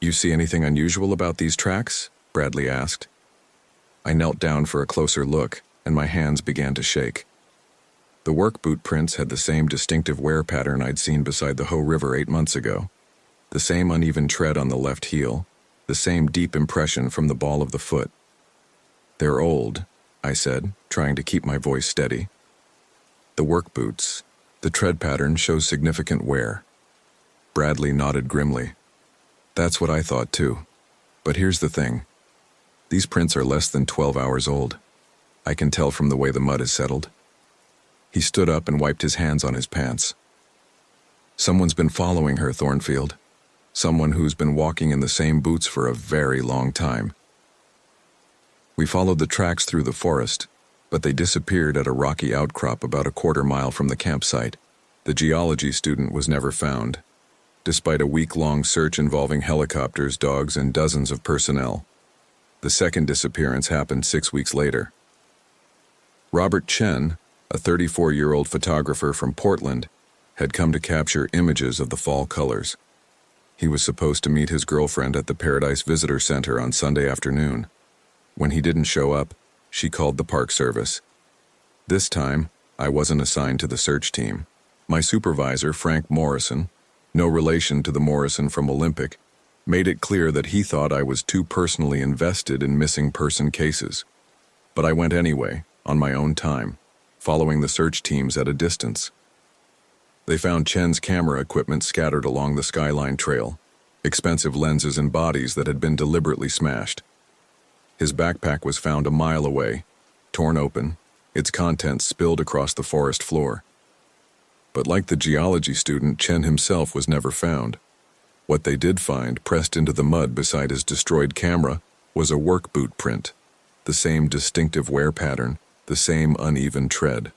"You see anything unusual about these tracks?" Bradley asked. I knelt down for a closer look, and my hands began to shake. The work boot prints had the same distinctive wear pattern I'd seen beside the Hoh River 8 months ago. The same uneven tread on the left heel, the same deep impression from the ball of the foot. "They're old," I said, trying to keep my voice steady. "The work boots, the tread pattern shows significant wear." Bradley nodded grimly. "That's what I thought too. But here's the thing. These prints are less than 12 hours old. I can tell from the way the mud is settled." He stood up and wiped his hands on his pants. "Someone's been following her, Thornfield. Someone who's been walking in the same boots for a very long time. We followed the tracks through the forest, but they disappeared at a rocky outcrop about a quarter-mile from the campsite. The geology student was never found, despite a week-long search involving helicopters, dogs, and dozens of personnel. The second disappearance happened 6 weeks later. Robert Chen, a 34-year-old photographer from Portland, had come to capture images of the fall colors. He was supposed to meet his girlfriend at the Paradise Visitor Center on Sunday afternoon. When he didn't show up, she called the Park Service. This time, I wasn't assigned to the search team. My supervisor, Frank Morrison, no relation to the Morrison from Olympic, made it clear that he thought I was too personally invested in missing person cases. But I went anyway, on my own time, following the search teams at a distance. They found Chen's camera equipment scattered along the Skyline Trail, expensive lenses and bodies that had been deliberately smashed. His backpack was found a mile away, torn open, its contents spilled across the forest floor. But like the geology student, Chen himself was never found. What they did find, pressed into the mud beside his destroyed camera, was a work boot print, the same distinctive wear pattern, the same uneven tread.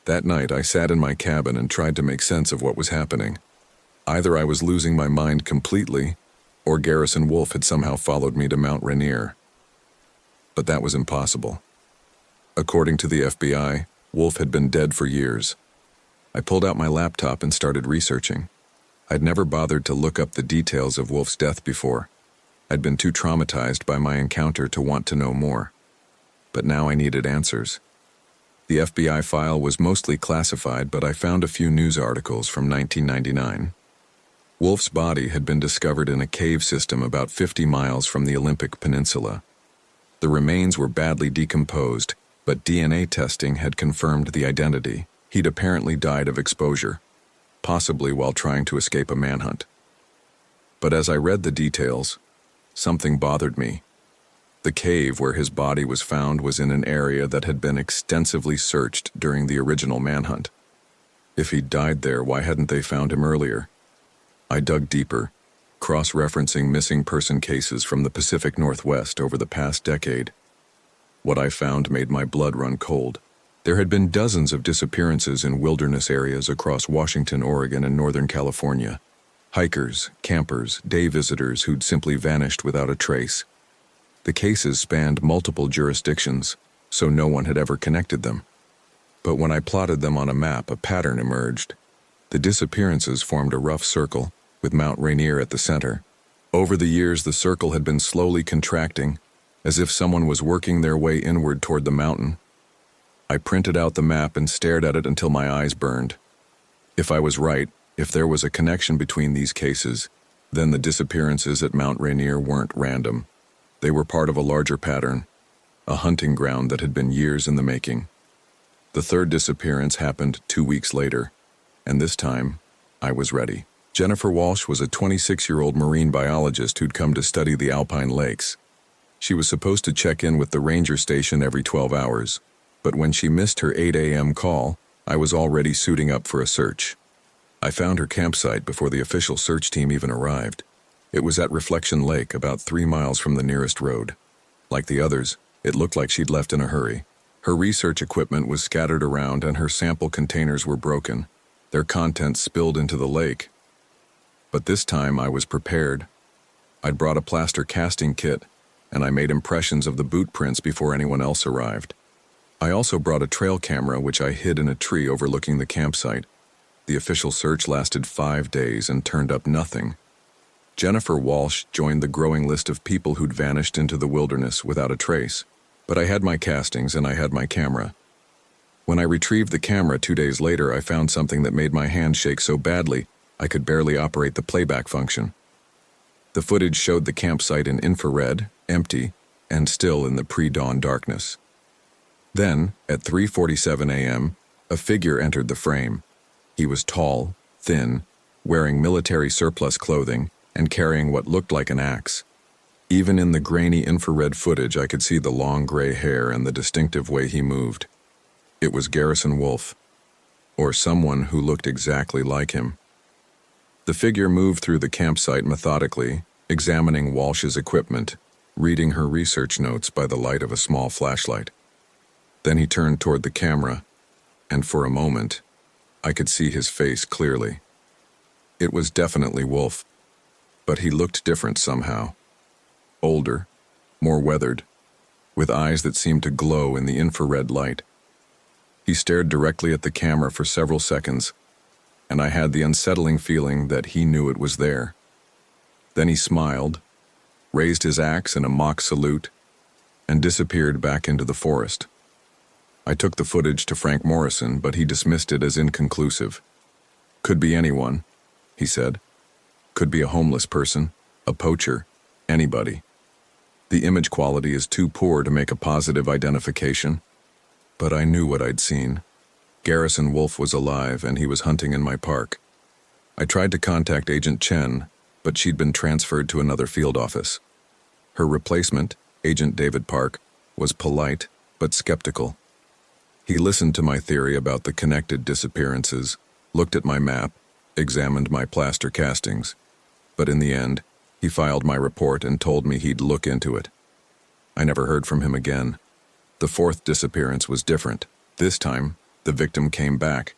That night, I sat in my cabin and tried to make sense of what was happening. Either I was losing my mind completely, or Garrison Wolf had somehow followed me to Mount Rainier. But that was impossible. According to the FBI, Wolf had been dead for years. I pulled out my laptop and started researching. I'd never bothered to look up the details of Wolf's death before. I'd been too traumatized by my encounter to want to know more. But now I needed answers. The FBI file was mostly classified, but I found a few news articles from 1999. Wolf's body had been discovered in a cave system about 50 miles from the Olympic Peninsula. The remains were badly decomposed, but DNA testing had confirmed the identity. He'd apparently died of exposure, possibly while trying to escape a manhunt. But as I read the details, something bothered me. The cave where his body was found was in an area that had been extensively searched during the original manhunt. If he'd died there, why hadn't they found him earlier? I dug deeper, cross-referencing missing person cases from the Pacific Northwest over the past decade. What I found made my blood run cold. There had been dozens of disappearances in wilderness areas across Washington, Oregon, and Northern California. Hikers, campers, day visitors who'd simply vanished without a trace. The cases spanned multiple jurisdictions, so no one had ever connected them. But when I plotted them on a map, a pattern emerged. The disappearances formed a rough circle, with Mount Rainier at the center. Over the years, the circle had been slowly contracting, as if someone was working their way inward toward the mountain. I printed out the map and stared at it until my eyes burned. If I was right, if there was a connection between these cases, then the disappearances at Mount Rainier weren't random. They were part of a larger pattern, a hunting ground that had been years in the making. The third disappearance happened 2 weeks later, and this time, I was ready. Jennifer Walsh was a 26-year-old marine biologist who'd come to study the alpine lakes. She was supposed to check in with the ranger station every 12 hours, but when she missed her 8 a.m. call, I was already suiting up for a search. I found her campsite before the official search team even arrived. It was at Reflection Lake, about 3 miles from the nearest road. Like the others, it looked like she'd left in a hurry. Her research equipment was scattered around and her sample containers were broken, their contents spilled into the lake. But this time I was prepared. I'd brought a plaster casting kit, and I made impressions of the boot prints before anyone else arrived. I also brought a trail camera, which I hid in a tree overlooking the campsite. The official search lasted 5 days and turned up nothing. Jennifer Walsh joined the growing list of people who'd vanished into the wilderness without a trace. But I had my castings and I had my camera. When I retrieved the camera 2 days later, I found something that made my hand shake so badly I could barely operate the playback function. The footage showed the campsite in infrared, empty, and still in the pre-dawn darkness. Then, at 3:47 a.m., a figure entered the frame. He was tall, thin, wearing military surplus clothing, and carrying what looked like an axe. Even in the grainy infrared footage, I could see the long gray hair and the distinctive way he moved. It was Garrison Wolf, or someone who looked exactly like him. The figure moved through the campsite methodically, examining Walsh's equipment, reading her research notes by the light of a small flashlight. Then he turned toward the camera, and for a moment, I could see his face clearly. It was definitely Wolf, but he looked different somehow. Older, more weathered, with eyes that seemed to glow in the infrared light. He stared directly at the camera for several seconds, and I had the unsettling feeling that he knew it was there. Then he smiled, raised his axe in a mock salute, and disappeared back into the forest. I took the footage to Frank Morrison, but he dismissed it as inconclusive. "Could be anyone," he said. "Could be a homeless person, a poacher, anybody. The image quality is too poor to make a positive identification." But I knew what I'd seen. Garrison Wolf was alive and he was hunting in my park. I tried to contact Agent Chen, but she'd been transferred to another field office. Her replacement, Agent David Park, was polite but skeptical. He listened to my theory about the connected disappearances, looked at my map, examined my plaster castings, but in the end, he filed my report and told me he'd look into it. I never heard from him again. The fourth disappearance was different. This time, the victim came back.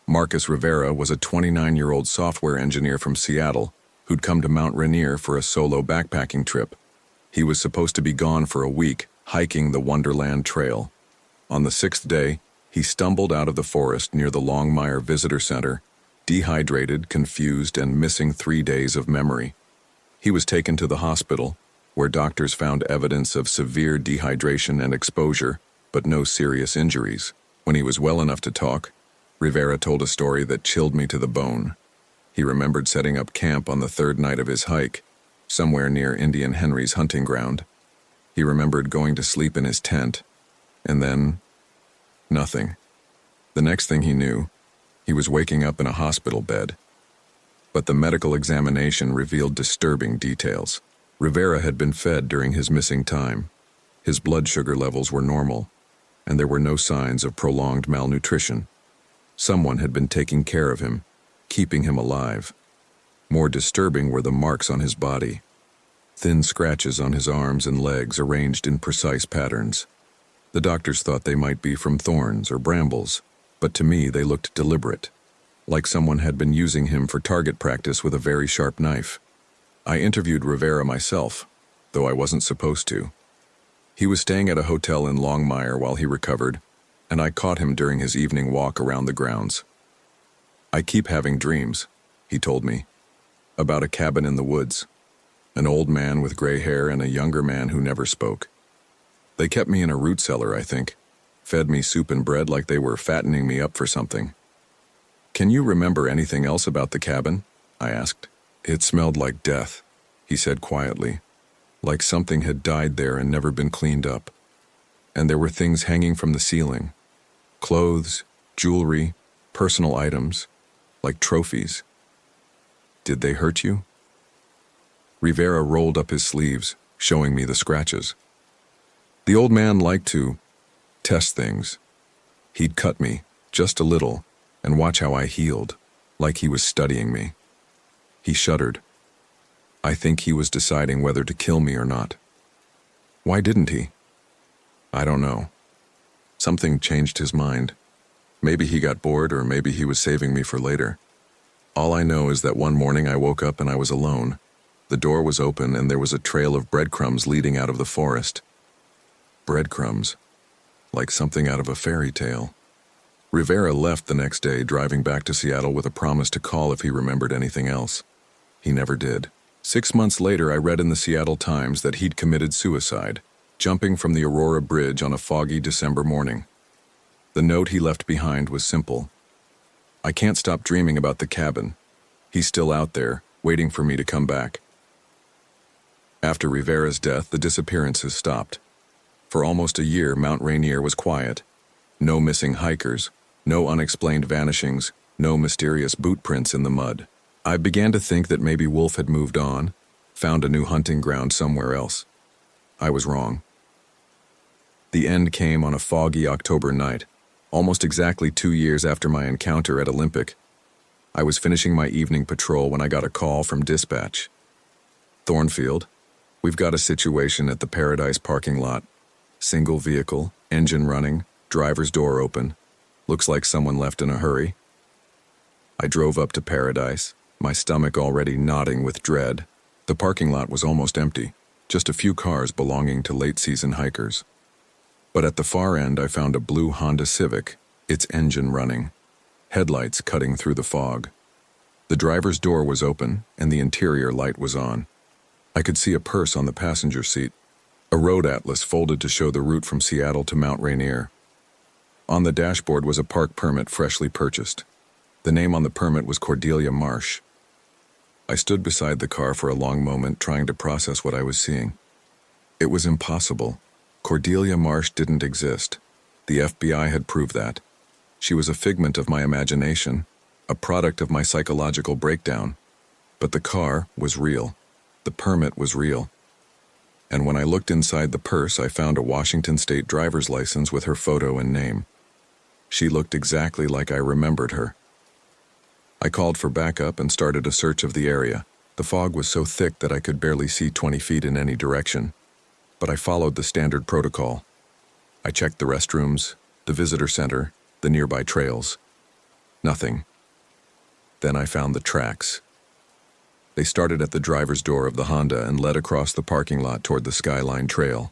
Marcus Rivera was a 29-year-old software engineer from Seattle who'd come to Mount Rainier for a solo backpacking trip. He was supposed to be gone for a week, hiking the Wonderland Trail. On the sixth day, he stumbled out of the forest near the Longmire Visitor Center, dehydrated, confused, and missing 3 days of memory. He was taken to the hospital, where doctors found evidence of severe dehydration and exposure, but no serious injuries. When he was well enough to talk, Rivera told a story that chilled me to the bone. He remembered setting up camp on the third night of his hike, somewhere near Indian Henry's hunting ground. He remembered going to sleep in his tent, and then nothing. The next thing he knew, he was waking up in a hospital bed. But the medical examination revealed disturbing details. Rivera had been fed during his missing time. His blood sugar levels were normal, and there were no signs of prolonged malnutrition. Someone had been taking care of him, keeping him alive. More disturbing were the marks on his body. Thin scratches on his arms and legs arranged in precise patterns. The doctors thought they might be from thorns or brambles, but to me they looked deliberate, like someone had been using him for target practice with a very sharp knife. I interviewed Rivera myself, though I wasn't supposed to. He was staying at a hotel in Longmire while he recovered, and I caught him during his evening walk around the grounds. "I keep having dreams," he told me, about a cabin in the woods, an old man with gray hair and a younger man who never spoke. They kept me in a root cellar, I think, fed me soup and bread like they were fattening me up for something. "Can you remember anything else about the cabin?" I asked. "It smelled like death," he said quietly, like something had died there and never been cleaned up. And there were things hanging from the ceiling, clothes, jewelry, personal items, like trophies. "Did they hurt you?" Rivera rolled up his sleeves, showing me the scratches. The old man liked to test things. He'd cut me, just a little, and watch how I healed, like he was studying me. He shuddered. I think he was deciding whether to kill me or not. Why didn't he? I don't know. Something changed his mind. Maybe he got bored, or maybe he was saving me for later. All I know is that one morning I woke up and I was alone. The door was open and there was a trail of breadcrumbs leading out of the forest. Breadcrumbs, like something out of a fairy tale. Rivera left the next day, driving back to Seattle with a promise to call if he remembered anything else. He never did. 6 months later, I read in the Seattle Times that he'd committed suicide, jumping from the Aurora Bridge on a foggy December morning. The note he left behind was simple. "I can't stop dreaming about the cabin. He's still out there, waiting for me to come back." After Rivera's death, the disappearances stopped. For almost a year, Mount Rainier was quiet. No missing hikers, no unexplained vanishings, no mysterious boot prints in the mud. I began to think that maybe Wolf had moved on, found a new hunting ground somewhere else. I was wrong. The end came on a foggy October night, almost exactly 2 years after my encounter at Olympic. I was finishing my evening patrol when I got a call from dispatch. "Thornfield, we've got a situation at the Paradise parking lot. Single vehicle, engine running, driver's door open. Looks like someone left in a hurry." I drove up to Paradise, my stomach already knotting with dread. The parking lot was almost empty, just a few cars belonging to late-season hikers. But at the far end, I found a blue Honda Civic, its engine running, headlights cutting through the fog. The driver's door was open, and the interior light was on. I could see a purse on the passenger seat, a road atlas folded to show the route from Seattle to Mount Rainier. On the dashboard was a park permit freshly purchased. The name on the permit was Cordelia Marsh. I stood beside the car for a long moment, trying to process what I was seeing. It was impossible. Cordelia Marsh didn't exist. The FBI had proved that. She was a figment of my imagination, a product of my psychological breakdown. But the car was real. The permit was real. And when I looked inside the purse, I found a Washington State driver's license with her photo and name. She looked exactly like I remembered her. I called for backup and started a search of the area. The fog was so thick that I could barely see 20 feet in any direction. But I followed the standard protocol. I checked the restrooms, the visitor center, the nearby trails. Nothing. Then I found the tracks. They started at the driver's door of the Honda and led across the parking lot toward the Skyline Trail.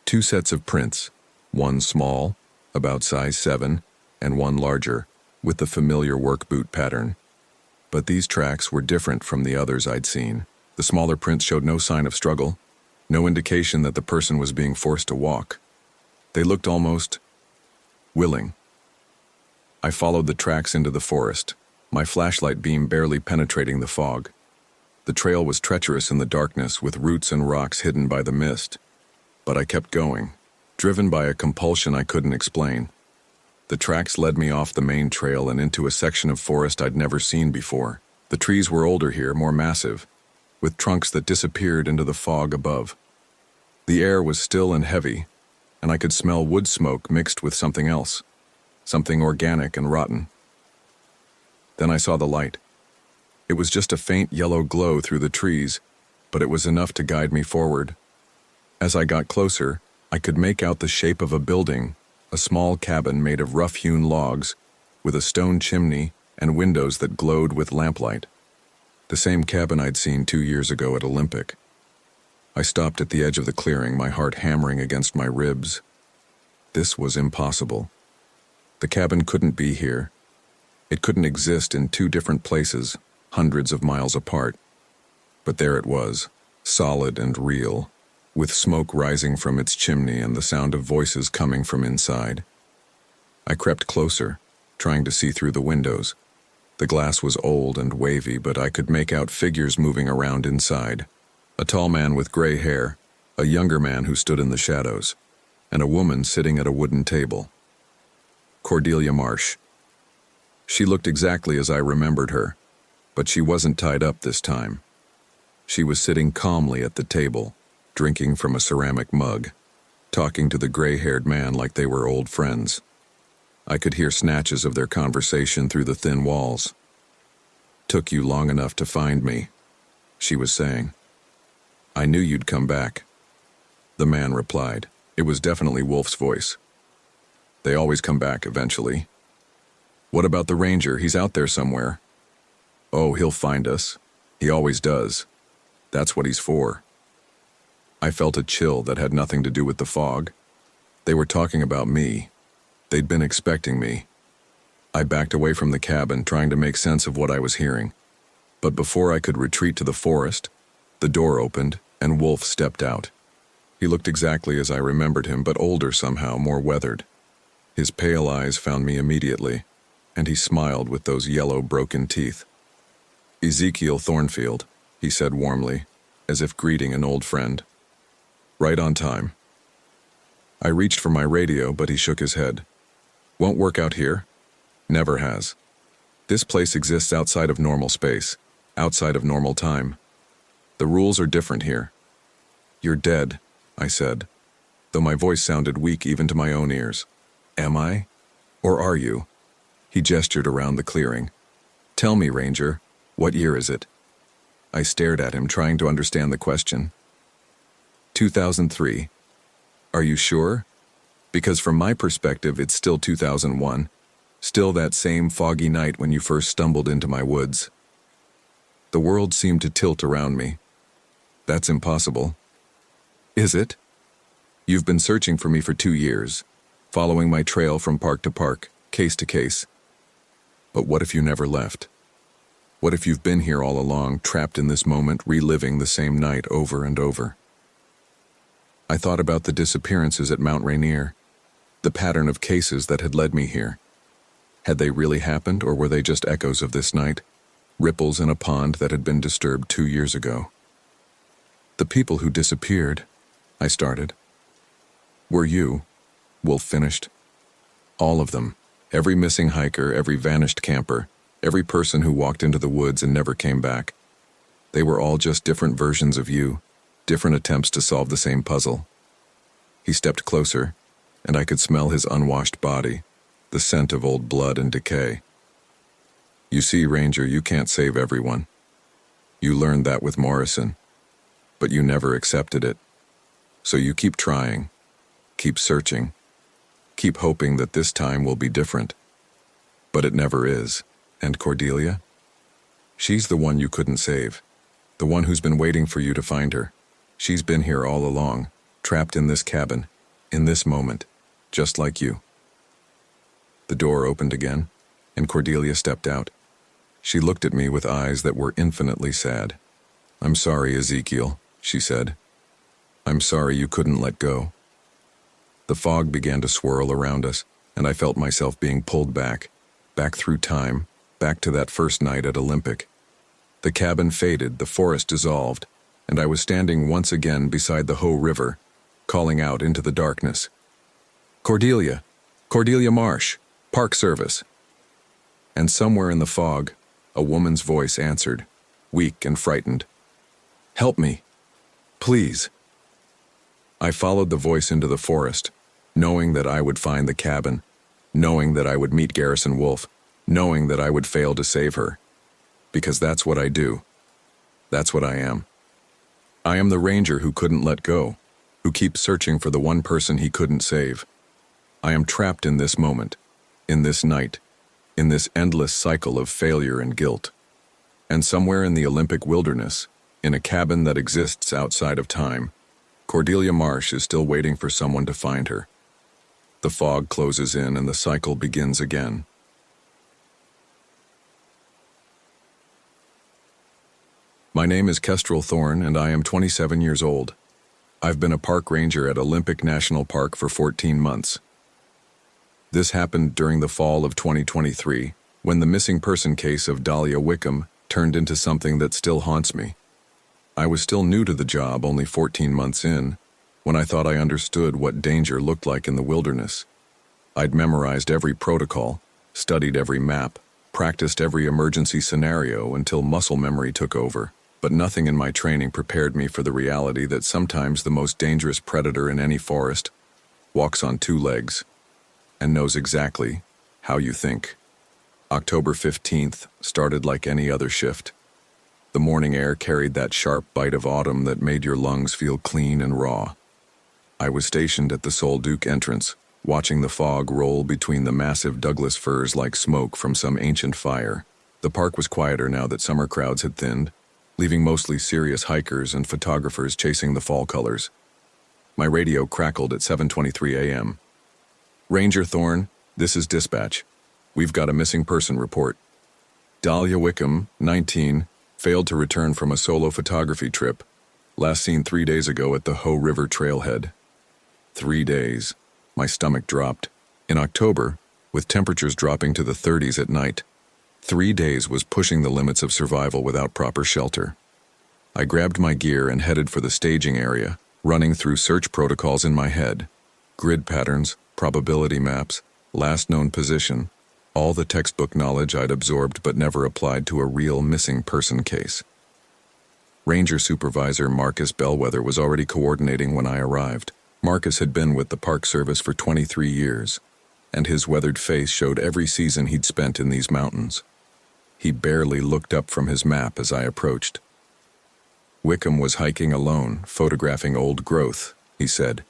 2 sets of prints, one small, about size 7, and one larger, with the familiar work boot pattern. But these tracks were different from the others I'd seen. The smaller prints showed no sign of struggle, no indication that the person was being forced to walk. They looked almost willing. I followed the tracks into the forest, my flashlight beam barely penetrating the fog. The trail was treacherous in the darkness, with roots and rocks hidden by the mist. But I kept going, driven by a compulsion I couldn't explain. The tracks led me off the main trail and into a section of forest I'd never seen before. The trees were older here, more massive, with trunks that disappeared into the fog above. The air was still and heavy, and I could smell wood smoke mixed with something else, something organic and rotten. Then I saw the light. It was just a faint yellow glow through the trees, but it was enough to guide me forward. As I got closer, I could make out the shape of a building, a small cabin made of rough-hewn logs, with a stone chimney and windows that glowed with lamplight. The same cabin I'd seen 2 years ago at Olympic. I stopped at the edge of the clearing, my heart hammering against my ribs. This was impossible. The cabin couldn't be here. It couldn't exist in 2 different places, hundreds of miles apart. But there it was, solid and real, with smoke rising from its chimney and the sound of voices coming from inside. I crept closer, trying to see through the windows. The glass was old and wavy, but I could make out figures moving around inside. A tall man with gray hair, a younger man who stood in the shadows, and a woman sitting at a wooden table. Cordelia Marsh. She looked exactly as I remembered her, but she wasn't tied up this time. She was sitting calmly at the table, drinking from a ceramic mug, talking to the gray-haired man like they were old friends. I could hear snatches of their conversation through the thin walls. "Took you long enough to find me," she was saying. "I knew you'd come back." The man replied. It was definitely Wolf's voice. "They always come back eventually." "What about the ranger? He's out there somewhere." "Oh, he'll find us. He always does. That's what he's for." I felt a chill that had nothing to do with the fog. They were talking about me. They'd been expecting me. I backed away from the cabin, trying to make sense of what I was hearing. But before I could retreat to the forest, the door opened and Wolf stepped out. He looked exactly as I remembered him, but older somehow, more weathered. His pale eyes found me immediately, and he smiled with those yellow, broken teeth. "Ezekiel Thornfield," he said warmly, as if greeting an old friend. "Right on time." I reached for my radio, but he shook his head. "Won't work out here. Never has. This place exists outside of normal space, outside of normal time. The rules are different here." "You're dead," I said, though my voice sounded weak even to my own ears. "Am I? Or are you?" He gestured around the clearing. "Tell me, Ranger, what year is it?" I stared at him, trying to understand the question. 2003. "Are you sure? Because from my perspective, it's still 2001. Still that same foggy night when you first stumbled into my woods." The world seemed to tilt around me. "That's impossible." "Is it? You've been searching for me for 2 years, following my trail from park to park, case to case. But what if you never left? What if you've been here all along, trapped in this moment, reliving the same night over and over?" I thought about the disappearances at Mount Rainier, the pattern of cases that had led me here. Had they really happened, or were they just echoes of this night, ripples in a pond that had been disturbed 2 years ago? "The people who disappeared," I started. "Were you," Wolf finished. "All of them. Every missing hiker, every vanished camper, every person who walked into the woods and never came back. They were all just different versions of you, different attempts to solve the same puzzle. He stepped closer, and I could smell his unwashed body, the scent of old blood and decay. You see, Ranger, you can't save everyone. You learned that with Morrison, but you never accepted it. So you keep trying, keep searching, keep hoping that this time will be different. But it never is. And Cordelia? She's the one you couldn't save, the one who's been waiting for you to find her. She's been here all along, trapped in this cabin, in this moment, just like you. The door opened again, and Cordelia stepped out. She looked at me with eyes that were infinitely sad. "I'm sorry, Ezekiel," she said. "I'm sorry you couldn't let go." The fog began to swirl around us, and I felt myself being pulled back through time, back to that first night at Olympic. The cabin faded, the forest dissolved, and I was standing once again beside the Hoh River, calling out into the darkness. "Cordelia! Cordelia Marsh! Park Service!" And somewhere in the fog, a woman's voice answered, weak and frightened. "Help me! Please!" I followed the voice into the forest, knowing that I would find the cabin, knowing that I would meet Garrison Wolf, knowing that I would fail to save her. Because that's what I do. That's what I am. I am the ranger who couldn't let go, who keeps searching for the one person he couldn't save. I am trapped in this moment, in this night, in this endless cycle of failure and guilt. And somewhere in the Olympic wilderness, in a cabin that exists outside of time, Cordelia Marsh is still waiting for someone to find her. The fog closes in and the cycle begins again. My name is Kestrel Thorne, and I am 27 years old. I've been a park ranger at Olympic National Park for 14 months. This happened during the fall of 2023, when the missing person case of Dahlia Wickham turned into something that still haunts me. I was still new to the job, only 14 months in, when I thought I understood what danger looked like in the wilderness. I'd memorized every protocol, studied every map, practiced every emergency scenario until muscle memory took over. But nothing in my training prepared me for the reality that sometimes the most dangerous predator in any forest walks on two legs and knows exactly how you think. October 15th started like any other shift. The morning air carried that sharp bite of autumn that made your lungs feel clean and raw. I was stationed at the Sol Duke entrance, watching the fog roll between the massive Douglas firs like smoke from some ancient fire. The park was quieter now that summer crowds had thinned, leaving mostly serious hikers and photographers chasing the fall colors. My radio crackled at 7:23 a.m. "Ranger Thorne, this is dispatch. We've got a missing person report. Dahlia Wickham, 19, failed to return from a solo photography trip, last seen 3 days ago at the Hoh River trailhead." 3 days. My stomach dropped. In October, with temperatures dropping to the 30s at night, 3 days was pushing the limits of survival without proper shelter. I grabbed my gear and headed for the staging area, running through search protocols in my head. Grid patterns, probability maps, last known position, all the textbook knowledge I'd absorbed but never applied to a real missing person case. Ranger Supervisor Marcus Bellwether was already coordinating when I arrived. Marcus had been with the Park Service for 23 years, and his weathered face showed every season he'd spent in these mountains. He barely looked up from his map as I approached. "Wickham was hiking alone, photographing old growth," he said,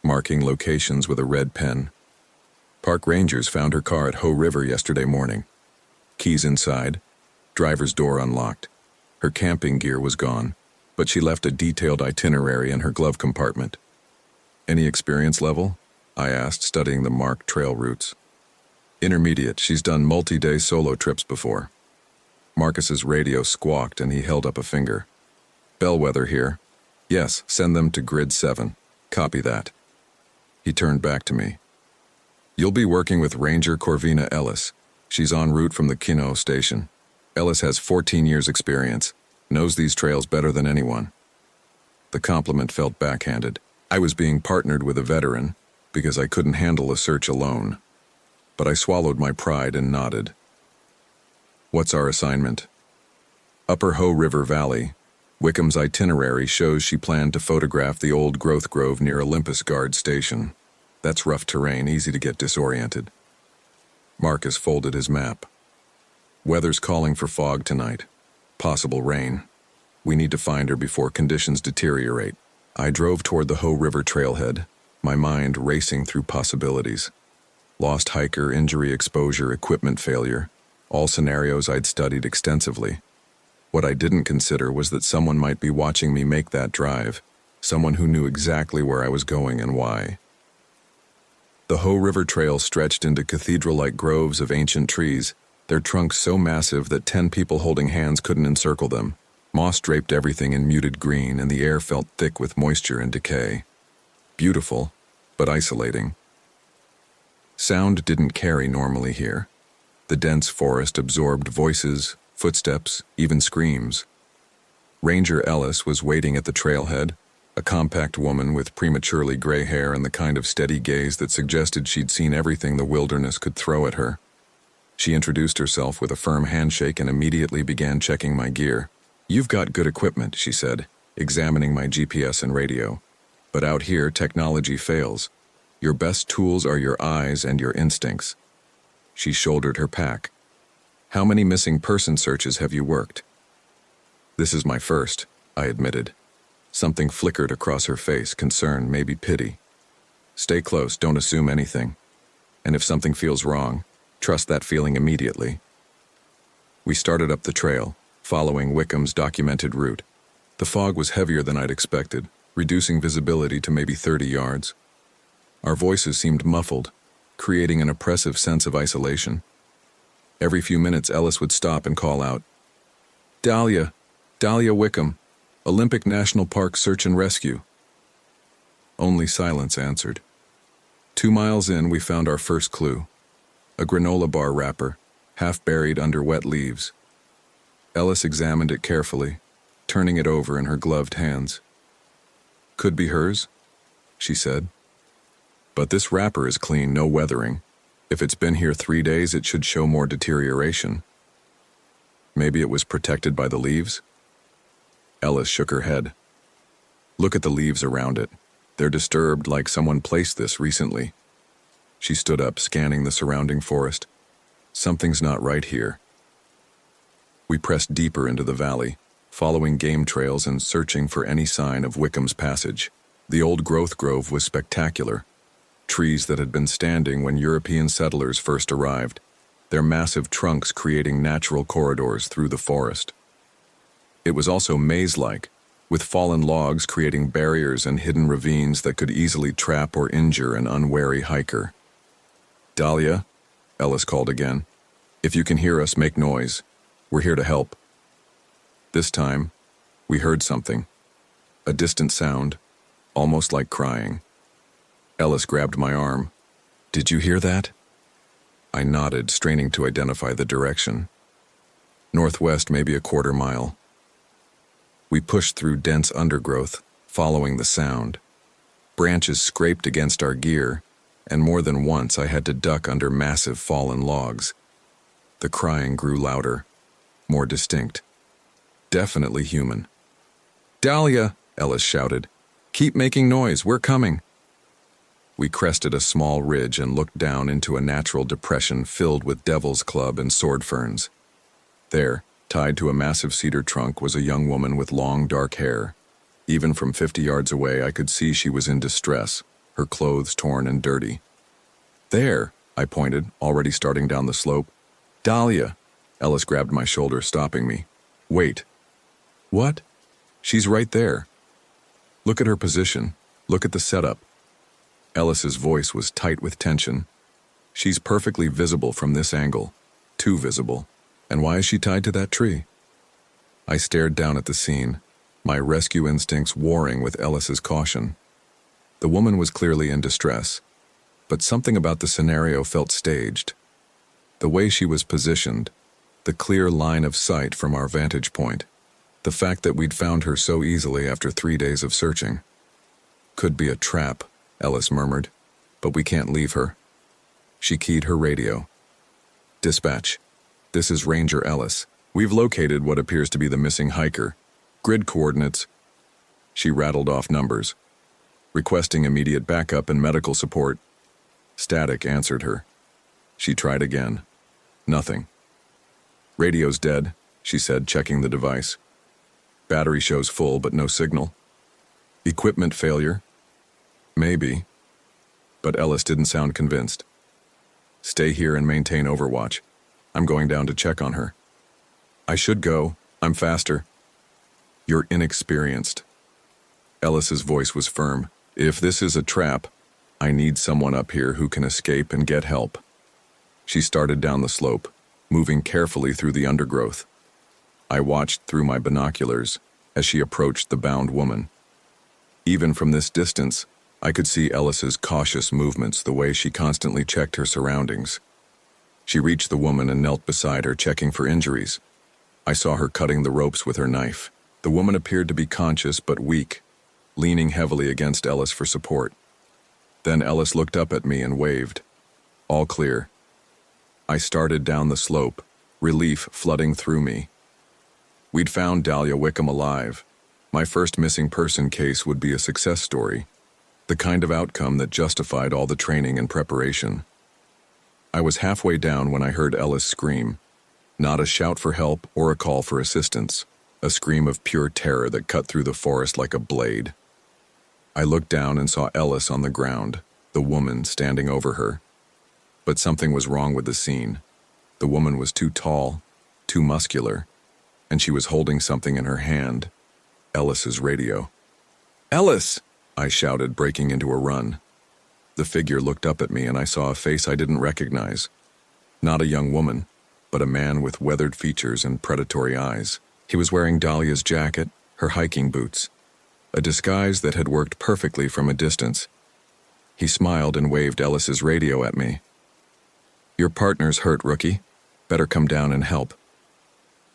marking locations with a red pen. "Park rangers found her car at Hoh River yesterday morning. Keys inside, driver's door unlocked. Her camping gear was gone, but she left a detailed itinerary in her glove compartment." "Any experience level?" I asked, studying the marked trail routes. "Intermediate. She's done multi-day solo trips before." Marcus's radio squawked and he held up a finger. "Bellwether here. Yes, send them to Grid 7. Copy that." He turned back to me. "You'll be working with Ranger Corvina Ellis. She's en route from the Kino station. Ellis has 14 years experience, knows these trails better than anyone." The compliment felt backhanded. I was being partnered with a veteran because I couldn't handle a search alone. but I swallowed my pride and nodded. What's our assignment? Upper Hoh River Valley. Wickham's itinerary shows she planned to photograph the old growth grove near Olympus Guard Station. That's rough terrain, easy to get disoriented. Marcus folded his map. Weather's calling for fog tonight. Possible rain. We need to find her before conditions deteriorate. I drove toward the Hoh River trailhead, my mind racing through possibilities. Lost hiker, injury exposure, equipment failure. All scenarios I'd studied extensively. What I didn't consider was that someone might be watching me make that drive, someone who knew exactly where I was going and why. The Hoh River Trail stretched into cathedral-like groves of ancient trees, their trunks so massive that 10 people holding hands couldn't encircle them. Moss draped everything in muted green, and the air felt thick with moisture and decay. Beautiful, but isolating. Sound didn't carry normally here. The dense forest absorbed voices, footsteps, even screams. Ranger Ellis was waiting at the trailhead, a compact woman with prematurely gray hair and the kind of steady gaze that suggested she'd seen everything the wilderness could throw at her. She introduced herself with a firm handshake and immediately began checking my gear. "You've got good equipment," she said, examining my GPS and radio. "But out here, technology fails. Your best tools are your eyes and your instincts." She shouldered her pack. "How many missing person searches have you worked?" "This is my first," I admitted. Something flickered across her face, concern, maybe pity. "Stay close, don't assume anything. And if something feels wrong, trust that feeling immediately." We started up the trail, following Wickham's documented route. The fog was heavier than I'd expected, reducing visibility to maybe 30 yards. Our voices seemed muffled, creating an oppressive sense of isolation. Every few minutes, Ellis would stop and call out, Dahlia Wickham, Olympic National Park Search and Rescue." Only silence answered. 2 miles in, we found our first clue. A granola bar wrapper, half buried under wet leaves. Ellis examined it carefully, turning it over in her gloved hands. "Could be hers," she said. "But this wrapper is clean, no weathering. If it's been here 3 days, it should show more deterioration. Maybe it was protected by the leaves?" Ellis shook her head. "Look at the leaves around it. They're disturbed, like someone placed this recently." She stood up, scanning the surrounding forest. "Something's not right here." We pressed deeper into the valley, following game trails and searching for any sign of Wickham's passage. The old growth grove was spectacular. Trees that had been standing when European settlers first arrived, their massive trunks creating natural corridors through the forest. It was also maze-like, with fallen logs creating barriers and hidden ravines that could easily trap or injure an unwary hiker. "Dahlia," Ellis called again. "If you can hear us, make noise. We're here to help." This time, we heard something. A distant sound, almost like crying. Ellis grabbed my arm. "Did you hear that?" I nodded, straining to identify the direction. "Northwest, maybe a quarter mile." We pushed through dense undergrowth, following the sound. Branches scraped against our gear, and more than once I had to duck under massive fallen logs. The crying grew louder, more distinct. Definitely human. "Dahlia," Ellis shouted. "Keep making noise, we're coming." We crested a small ridge and looked down into a natural depression filled with devil's club and sword ferns. There, tied to a massive cedar trunk, was a young woman with long, dark hair. Even from 50 yards away, I could see she was in distress, her clothes torn and dirty. "There," I pointed, already starting down the slope. "Dahlia." Ellis grabbed my shoulder, stopping me. "Wait." "What?" "She's right there. Look at her position. Look at the setup." Ellis's voice was tight with tension. "She's perfectly visible from this angle. Too visible. And why is she tied to that tree?" I stared down at the scene, my rescue instincts warring with Ellis's caution. The woman was clearly in distress, but something about the scenario felt staged. The way she was positioned, the clear line of sight from our vantage point, the fact that we'd found her so easily after 3 days of searching. "Could be a trap," Ellis murmured, "but we can't leave her." She keyed her radio. Dispatch. This is Ranger Ellis. We've located what appears to be the missing hiker. Grid coordinates. She rattled off numbers. Requesting immediate backup and medical support. Static answered her. She tried again. Nothing. Radio's dead, she said, checking the device. Battery shows full, but no signal. Equipment failure? Maybe. But Ellis didn't sound convinced. Stay here and maintain overwatch. I'm going down to check on her. I should go. I'm faster. You're inexperienced. Ellis's voice was firm. If this is a trap, I need someone up here who can escape and get help. She started down the slope, moving carefully through the undergrowth. I watched through my binoculars as she approached the bound woman. Even from this distance, I could see Ellis's cautious movements, the way she constantly checked her surroundings. She reached the woman and knelt beside her, checking for injuries. I saw her cutting the ropes with her knife. The woman appeared to be conscious but weak, leaning heavily against Ellis for support. Then Ellis looked up at me and waved. All clear. I started down the slope, relief flooding through me. We'd found Dahlia Wickham alive. My first missing person case would be a success story, the kind of outcome that justified all the training and preparation. I was halfway down when I heard Ellis scream. Not a shout for help or a call for assistance, a scream of pure terror that cut through the forest like a blade. I looked down and saw Ellis on the ground, the woman standing over her. But something was wrong with the scene. The woman was too tall, too muscular, and she was holding something in her hand, Ellis's radio. "Ellis!" I shouted, breaking into a run. The figure looked up at me and I saw a face I didn't recognize. Not a young woman, but a man with weathered features and predatory eyes. He was wearing Dahlia's jacket, her hiking boots, a disguise that had worked perfectly from a distance. He smiled and waved Ellis's radio at me. "Your partner's hurt, rookie. Better come down and help."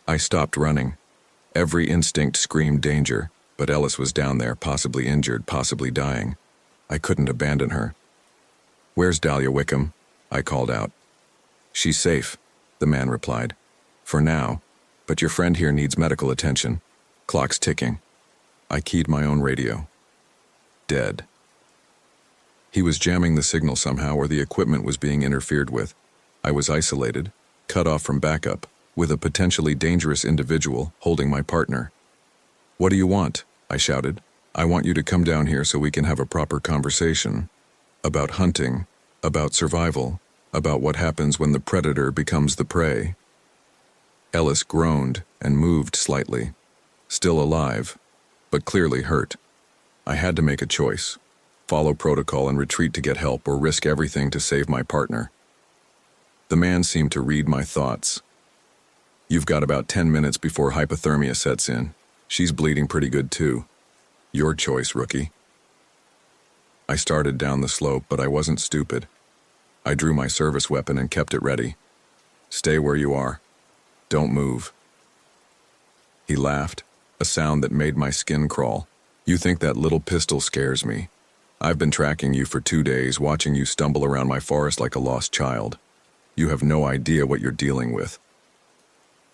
I stopped running. Every instinct screamed danger, but Ellis was down there, possibly injured, possibly dying. I couldn't abandon her. "Where's Dahlia Wickham?" I called out. "She's safe," the man replied. "For now, but your friend here needs medical attention. Clock's ticking." I keyed my own radio. Dead. He was jamming the signal somehow, or the equipment was being interfered with. I was isolated, cut off from backup, with a potentially dangerous individual holding my partner. "What do you want?" I shouted. "I want you to come down here so we can have a proper conversation. About hunting, about survival, about what happens when the predator becomes the prey." Ellis groaned and moved slightly. Still alive, but clearly hurt. I had to make a choice. Follow protocol and retreat to get help, or risk everything to save my partner. The man seemed to read my thoughts. "You've got about 10 minutes before hypothermia sets in. She's bleeding pretty good too. Your choice, rookie." I started down the slope, but I wasn't stupid. I drew my service weapon and kept it ready. "Stay where you are. Don't move." He laughed, a sound that made my skin crawl. "You think that little pistol scares me? I've been tracking you for 2 days, watching you stumble around my forest like a lost child. You have no idea what you're dealing with."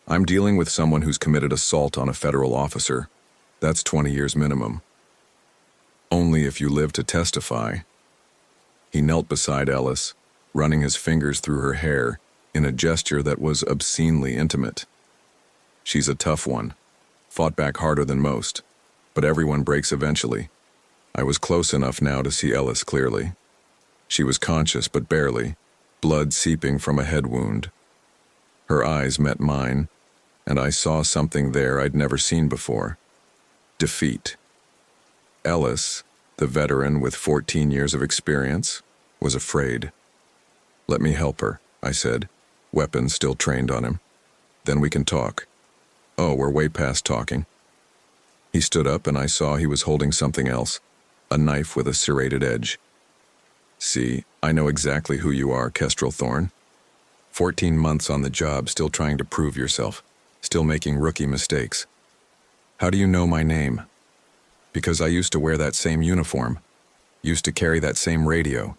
"I'm dealing with someone who's committed assault on a federal officer. That's 20 years minimum. Only if you live to testify." He knelt beside Ellis, running his fingers through her hair in a gesture that was obscenely intimate. "She's a tough one. Fought back harder than most. But everyone breaks eventually." I was close enough now to see Ellis clearly. She was conscious, but barely, blood seeping from a head wound. Her eyes met mine, and I saw something there I'd never seen before. Defeat. Ellis, the veteran with 14 years of experience, was afraid. "Let me help her," I said, weapon still trained on him. "Then we can talk." "Oh, we're way past talking." He stood up and I saw he was holding something else, a knife with a serrated edge. "See, I know exactly who you are, Kestrel Thorne. 14 months on the job, still trying to prove yourself, still making rookie mistakes. How do you know my name?" "Because I used to wear that same uniform, used to carry that same radio.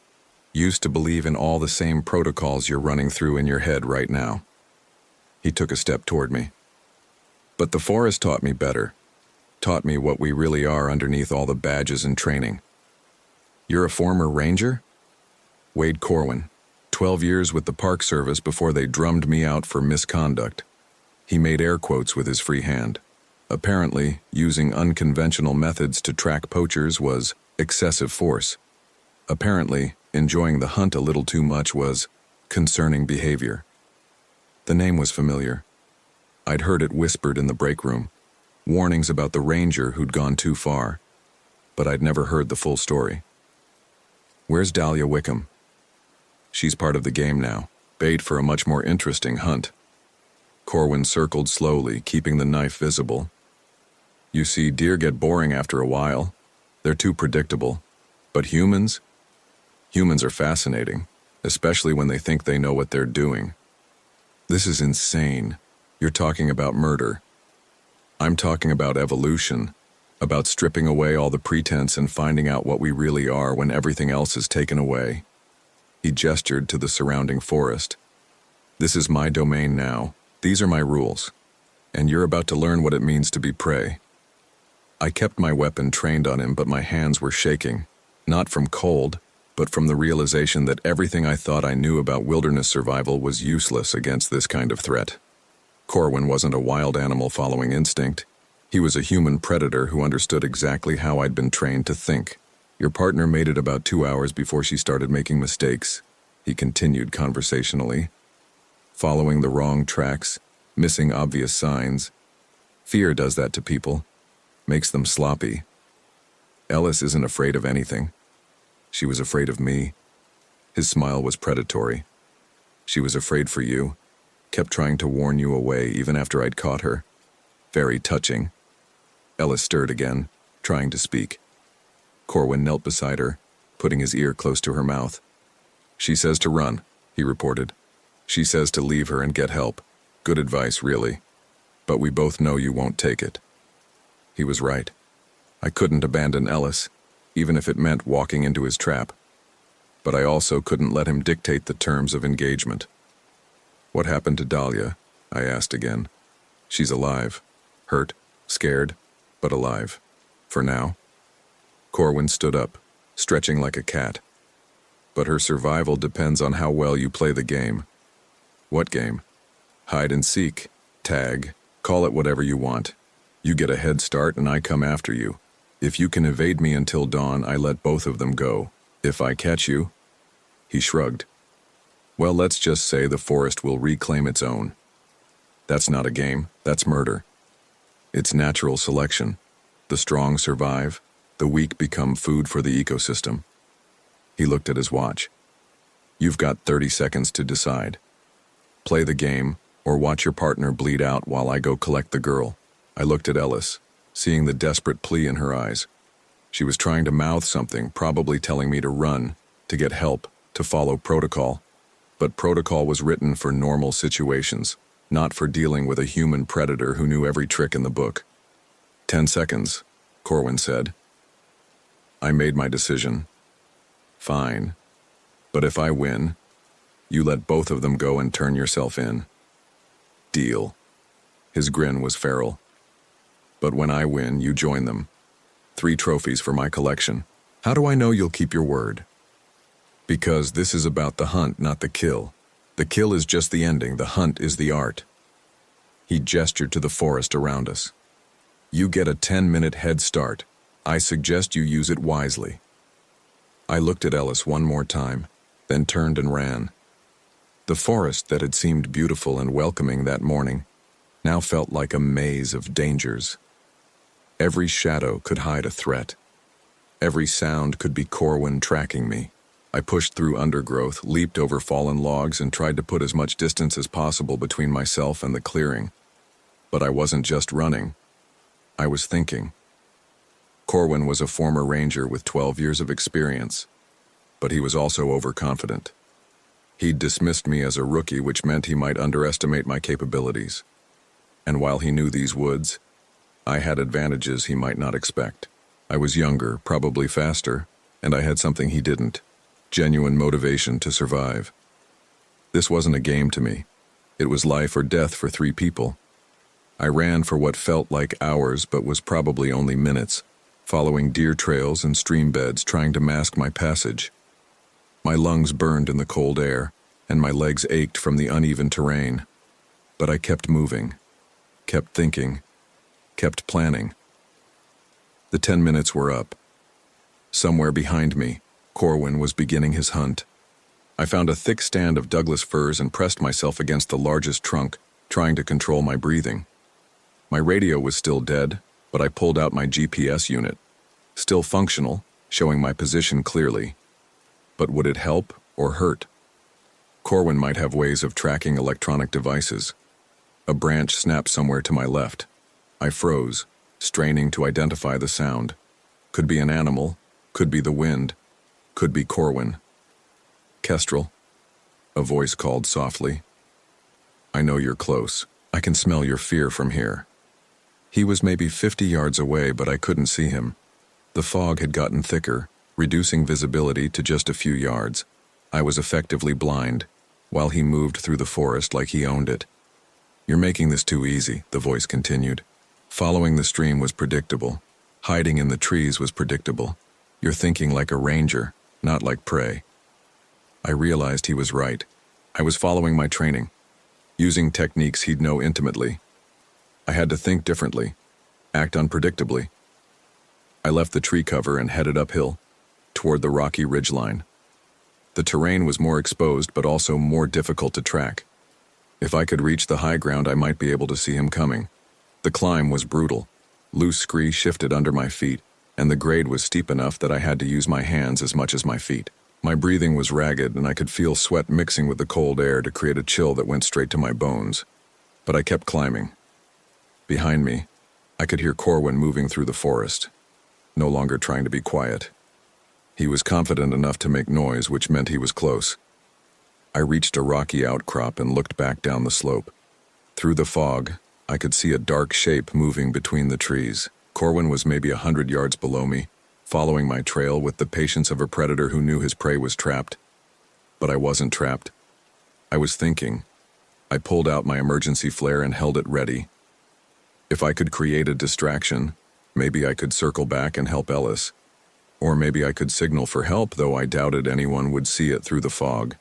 Used to believe in all the same protocols you're running through in your head right now. He took a step toward me. But the forest taught me better. Taught me what we really are underneath all the badges and training. You're a former ranger? Wade Corwin, 12 years with the Park Service before they drummed me out for misconduct. He made air quotes with his free hand. Apparently, using unconventional methods to track poachers was excessive force. Apparently, enjoying the hunt a little too much was concerning behavior. The name was familiar. I'd heard it whispered in the break room, warnings about the ranger who'd gone too far, but I'd never heard the full story. Where's Dahlia Wickham? She's part of the game now, bait for a much more interesting hunt. Corwin circled slowly, keeping the knife visible. You see, deer get boring after a while. They're too predictable. But humans are fascinating, especially when they think they know what they're doing. This is insane. You're talking about murder. I'm talking about evolution, about stripping away all the pretense and finding out what we really are when everything else is taken away. He gestured to the surrounding forest. This is my domain now. These are my rules. And you're about to learn what it means to be prey. I kept my weapon trained on him, but my hands were shaking, not from cold, but from the realization that everything I thought I knew about wilderness survival was useless against this kind of threat. Corwin wasn't a wild animal following instinct. He was a human predator who understood exactly how I'd been trained to think. Your partner made it about 2 hours before she started making mistakes, he continued conversationally. Following the wrong tracks, missing obvious signs. Fear does that to people, makes them sloppy. Ellis isn't afraid of anything. She was afraid of me. His smile was predatory. She was afraid for you, kept trying to warn you away even after I'd caught her. Very touching. Ellis stirred again, trying to speak. Corwin knelt beside her, putting his ear close to her mouth. She says to run, he reported. She says to leave her and get help. Good advice, really. But we both know you won't take it. He was right. I couldn't abandon Ellis, even if it meant walking into his trap. But I also couldn't let him dictate the terms of engagement. What happened to Dahlia? I asked again. She's alive. Hurt, scared, but alive. For now. Corwin stood up, stretching like a cat. But her survival depends on how well you play the game. What game? Hide and seek, tag, call it whatever you want. You get a head start and I come after you. If you can evade me until dawn, I let both of them go. If I catch you... He shrugged. Well, let's just say the forest will reclaim its own. That's not a game, that's murder. It's natural selection. The strong survive, the weak become food for the ecosystem. He looked at his watch. You've got 30 seconds to decide. Play the game, or watch your partner bleed out while I go collect the girl. I looked at Ellis, seeing the desperate plea in her eyes. She was trying to mouth something, probably telling me to run, to get help, to follow protocol. But protocol was written for normal situations, not for dealing with a human predator who knew every trick in the book. 10 seconds, Corwin said. I made my decision. Fine. But if I win, you let both of them go and turn yourself in. Deal. His grin was feral. But when I win, you join them. 3 trophies for my collection. How do I know you'll keep your word? Because this is about the hunt, not the kill. The kill is just the ending, the hunt is the art. He gestured to the forest around us. You get a 10-minute head start. I suggest you use it wisely. I looked at Ellis one more time, then turned and ran. The forest that had seemed beautiful and welcoming that morning now felt like a maze of dangers. Every shadow could hide a threat. Every sound could be Corwin tracking me. I pushed through undergrowth, leaped over fallen logs, and tried to put as much distance as possible between myself and the clearing. But I wasn't just running. I was thinking. Corwin was a former ranger with 12 years of experience, but he was also overconfident. He'd dismissed me as a rookie, which meant he might underestimate my capabilities. And while he knew these woods, I had advantages he might not expect. I was younger, probably faster, and I had something he didn't. genuine motivation to survive. This wasn't a game to me. It was life or death for 3 people. I ran for what felt like hours but was probably only minutes, following deer trails and stream beds trying to mask my passage. My lungs burned in the cold air, and my legs ached from the uneven terrain. But I kept moving, kept thinking, kept planning. The 10 minutes were up. Somewhere behind me, Corwin was beginning his hunt. I found a thick stand of Douglas firs and pressed myself against the largest trunk, trying to control my breathing. My radio was still dead, but I pulled out my GPS unit. Still functional, showing my position clearly. But would it help or hurt? Corwin might have ways of tracking electronic devices. A branch snapped somewhere to my left. I froze, straining to identify the sound. Could be an animal, could be the wind, could be Corwin. "Kestrel," a voice called softly. "I know you're close. I can smell your fear from here." He was maybe 50 yards away, but I couldn't see him. The fog had gotten thicker, reducing visibility to just a few yards. I was effectively blind, while he moved through the forest like he owned it. "You're making this too easy," the voice continued. "Following the stream was predictable. Hiding in the trees was predictable. You're thinking like a ranger, not like prey." I realized he was right. I was following my training, using techniques he'd know intimately. I had to think differently, act unpredictably. I left the tree cover and headed uphill, toward the rocky ridgeline. The terrain was more exposed but also more difficult to track. If I could reach the high ground, I might be able to see him coming. The climb was brutal. Loose scree shifted under my feet, and the grade was steep enough that I had to use my hands as much as my feet. My breathing was ragged, and I could feel sweat mixing with the cold air to create a chill that went straight to my bones. But I kept climbing. Behind me, I could hear Corwin moving through the forest, no longer trying to be quiet. He was confident enough to make noise, which meant he was close. I reached a rocky outcrop and looked back down the slope. Through the fog, I could see a dark shape moving between the trees. Corwin was maybe 100 yards below me, following my trail with the patience of a predator who knew his prey was trapped. But I wasn't trapped. I was thinking. I pulled out my emergency flare and held it ready. If I could create a distraction, maybe I could circle back and help Ellis. Or maybe I could signal for help, though I doubted anyone would see it through the fog.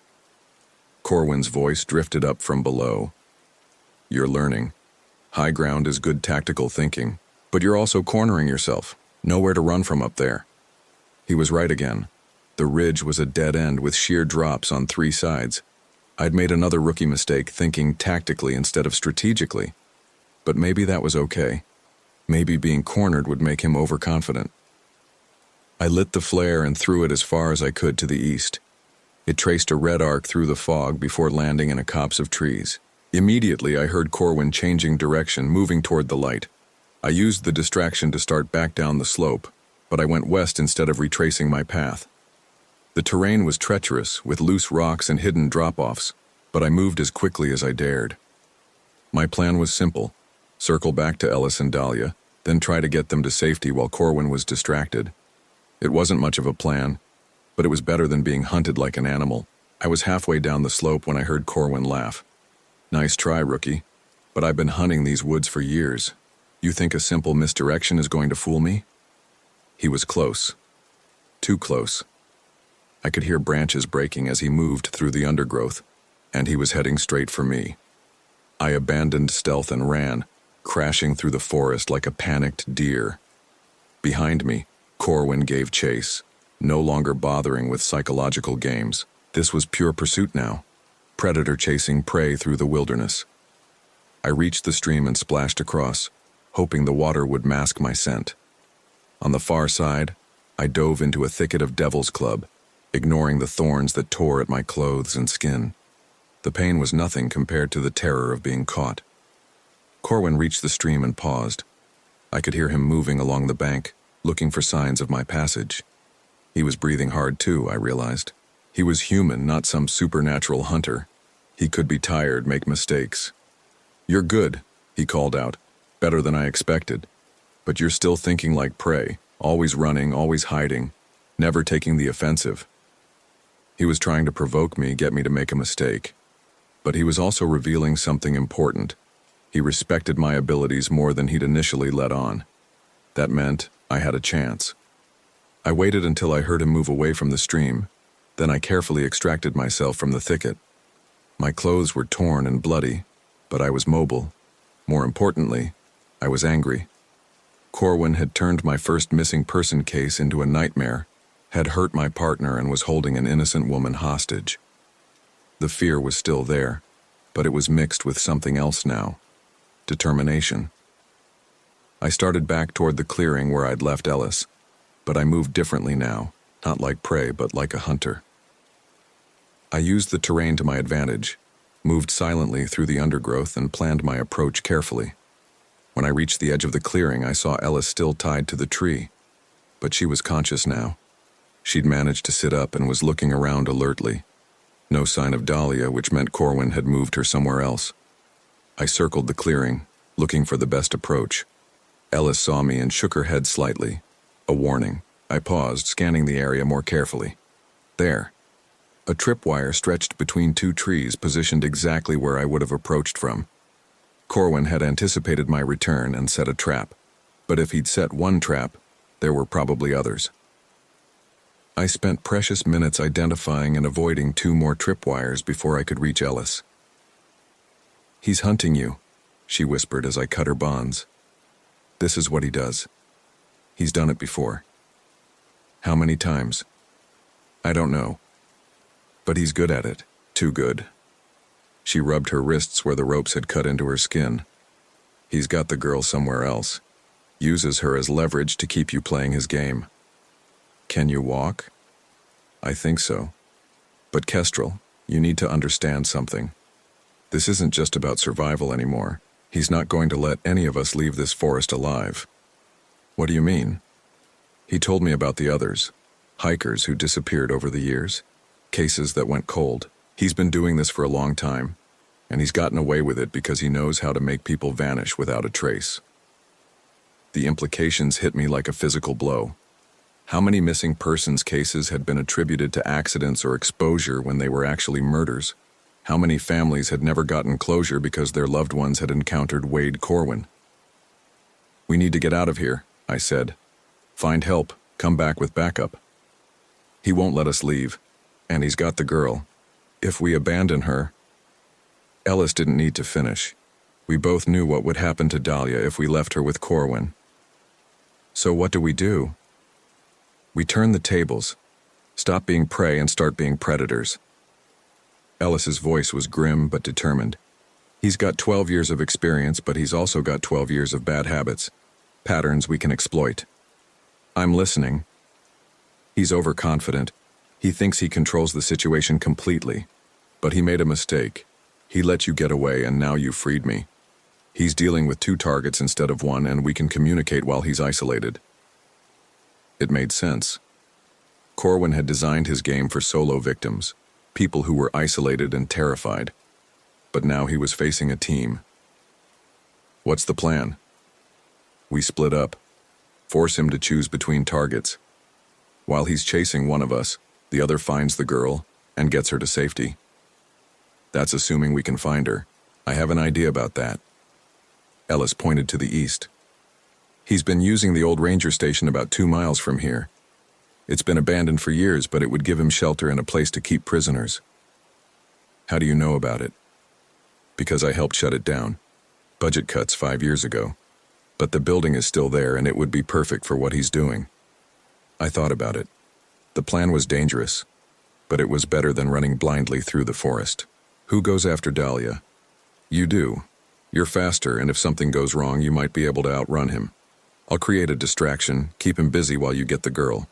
Corwin's voice drifted up from below. "You're learning. High ground is good tactical thinking, but you're also cornering yourself. Nowhere to run from up there." He was right again. The ridge was a dead end with sheer drops on 3 sides. I'd made another rookie mistake thinking tactically instead of strategically. But maybe that was okay. Maybe being cornered would make him overconfident. I lit the flare and threw it as far as I could to the east. It traced a red arc through the fog before landing in a copse of trees. Immediately, I heard Corwin changing direction, moving toward the light. I used the distraction to start back down the slope, but I went west instead of retracing my path. The terrain was treacherous, with loose rocks and hidden drop-offs, but I moved as quickly as I dared. My plan was simple: circle back to Ellis and Dahlia, then try to get them to safety while Corwin was distracted. It wasn't much of a plan, but it was better than being hunted like an animal. I was halfway down the slope when I heard Corwin laugh. "Nice try, rookie, but I've been hunting these woods for years. You think a simple misdirection is going to fool me?" He was close. Too close. I could hear branches breaking as he moved through the undergrowth, and he was heading straight for me. I abandoned stealth and ran, crashing through the forest like a panicked deer. Behind me, Corwin gave chase, no longer bothering with psychological games. This was pure pursuit now. Predator chasing prey through the wilderness. I reached the stream and splashed across, hoping the water would mask my scent. On the far side, I dove into a thicket of devil's club, ignoring the thorns that tore at my clothes and skin. The pain was nothing compared to the terror of being caught. Corwin reached the stream and paused. I could hear him moving along the bank, looking for signs of my passage. He was breathing hard too, I realized. He was human, not some supernatural hunter. He could be tired, make mistakes. "You're good," he called out. "Better than I expected. But you're still thinking like prey, always running, always hiding, never taking the offensive." He was trying to provoke me, get me to make a mistake. But he was also revealing something important. He respected my abilities more than he'd initially let on. That meant I had a chance. I waited until I heard him move away from the stream. Then I carefully extracted myself from the thicket. My clothes were torn and bloody, but I was mobile. More importantly, I was angry. Corwin had turned my first missing person case into a nightmare, had hurt my partner and was holding an innocent woman hostage. The fear was still there, but it was mixed with something else now. Determination. I started back toward the clearing where I'd left Ellis, but I moved differently now, not like prey but like a hunter. I used the terrain to my advantage, moved silently through the undergrowth and planned my approach carefully. When I reached the edge of the clearing, I saw Ellis still tied to the tree, but she was conscious now. She'd managed to sit up and was looking around alertly. No sign of Dahlia, which meant Corwin had moved her somewhere else. I circled the clearing, looking for the best approach. Ellis saw me and shook her head slightly. A warning. I paused, scanning the area more carefully. There. A tripwire stretched between two trees, positioned exactly where I would have approached from. Corwin had anticipated my return and set a trap. But if he'd set one trap, there were probably others. I spent precious minutes identifying and avoiding two more tripwires before I could reach Ellis. "He's hunting you," she whispered as I cut her bonds. "This is what he does. He's done it before." "How many times?" "I don't know. But he's good at it. Too good." She rubbed her wrists where the ropes had cut into her skin. "He's got the girl somewhere else. Uses her as leverage to keep you playing his game." "Can you walk?" "I think so. But Kestrel, you need to understand something. This isn't just about survival anymore. He's not going to let any of us leave this forest alive." "What do you mean?" "He told me about the others. Hikers who disappeared over the years. Cases that went cold. He's been doing this for a long time, and he's gotten away with it because he knows how to make people vanish without a trace." The implications hit me like a physical blow. How many missing persons cases had been attributed to accidents or exposure when they were actually murders? How many families had never gotten closure because their loved ones had encountered Wade Corwin? "We need to get out of here," I said. "Find help, come back with backup." "He won't let us leave, and he's got the girl. If we abandon her..." Ellis didn't need to finish. We both knew what would happen to Dahlia if we left her with Corwin. "So what do we do?" "We turn the tables. Stop being prey and start being predators." Ellis's voice was grim but determined. "He's got 12 years of experience, but he's also got 12 years of bad habits. Patterns we can exploit." "I'm listening." "He's overconfident. He thinks he controls the situation completely. But he made a mistake. He let you get away and now you freed me. He's dealing with two targets instead of one, and we can communicate while he's isolated." It made sense. Corwin had designed his game for solo victims, people who were isolated and terrified. But now he was facing a team. "What's the plan?" "We split up. Force him to choose between targets. While he's chasing one of us, the other finds the girl and gets her to safety. That's assuming we can find her. I have an idea about that." Ellis pointed to the east. "He's been using the old ranger station about 2 miles from here. It's been abandoned for years, but it would give him shelter and a place to keep prisoners." "How do you know about it?" "Because I helped shut it down. Budget cuts 5 years ago. But the building is still there, and it would be perfect for what he's doing." I thought about it. The plan was dangerous, but it was better than running blindly through the forest. "Who goes after Dahlia?" "You do. You're faster, and if something goes wrong, you might be able to outrun him. I'll create a distraction, keep him busy while you get the girl.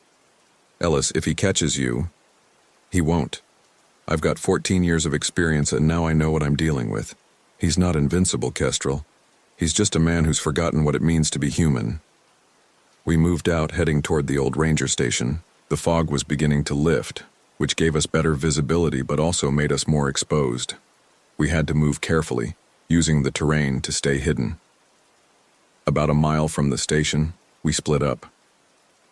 Ellis, if he catches you..." "He won't. I've got 14 years of experience, and now I know what I'm dealing with. He's not invincible, Kestrel. He's just a man who's forgotten what it means to be human." We moved out, heading toward the old ranger station. The fog was beginning to lift, which gave us better visibility but also made us more exposed. We had to move carefully, using the terrain to stay hidden. About a mile from the station, we split up.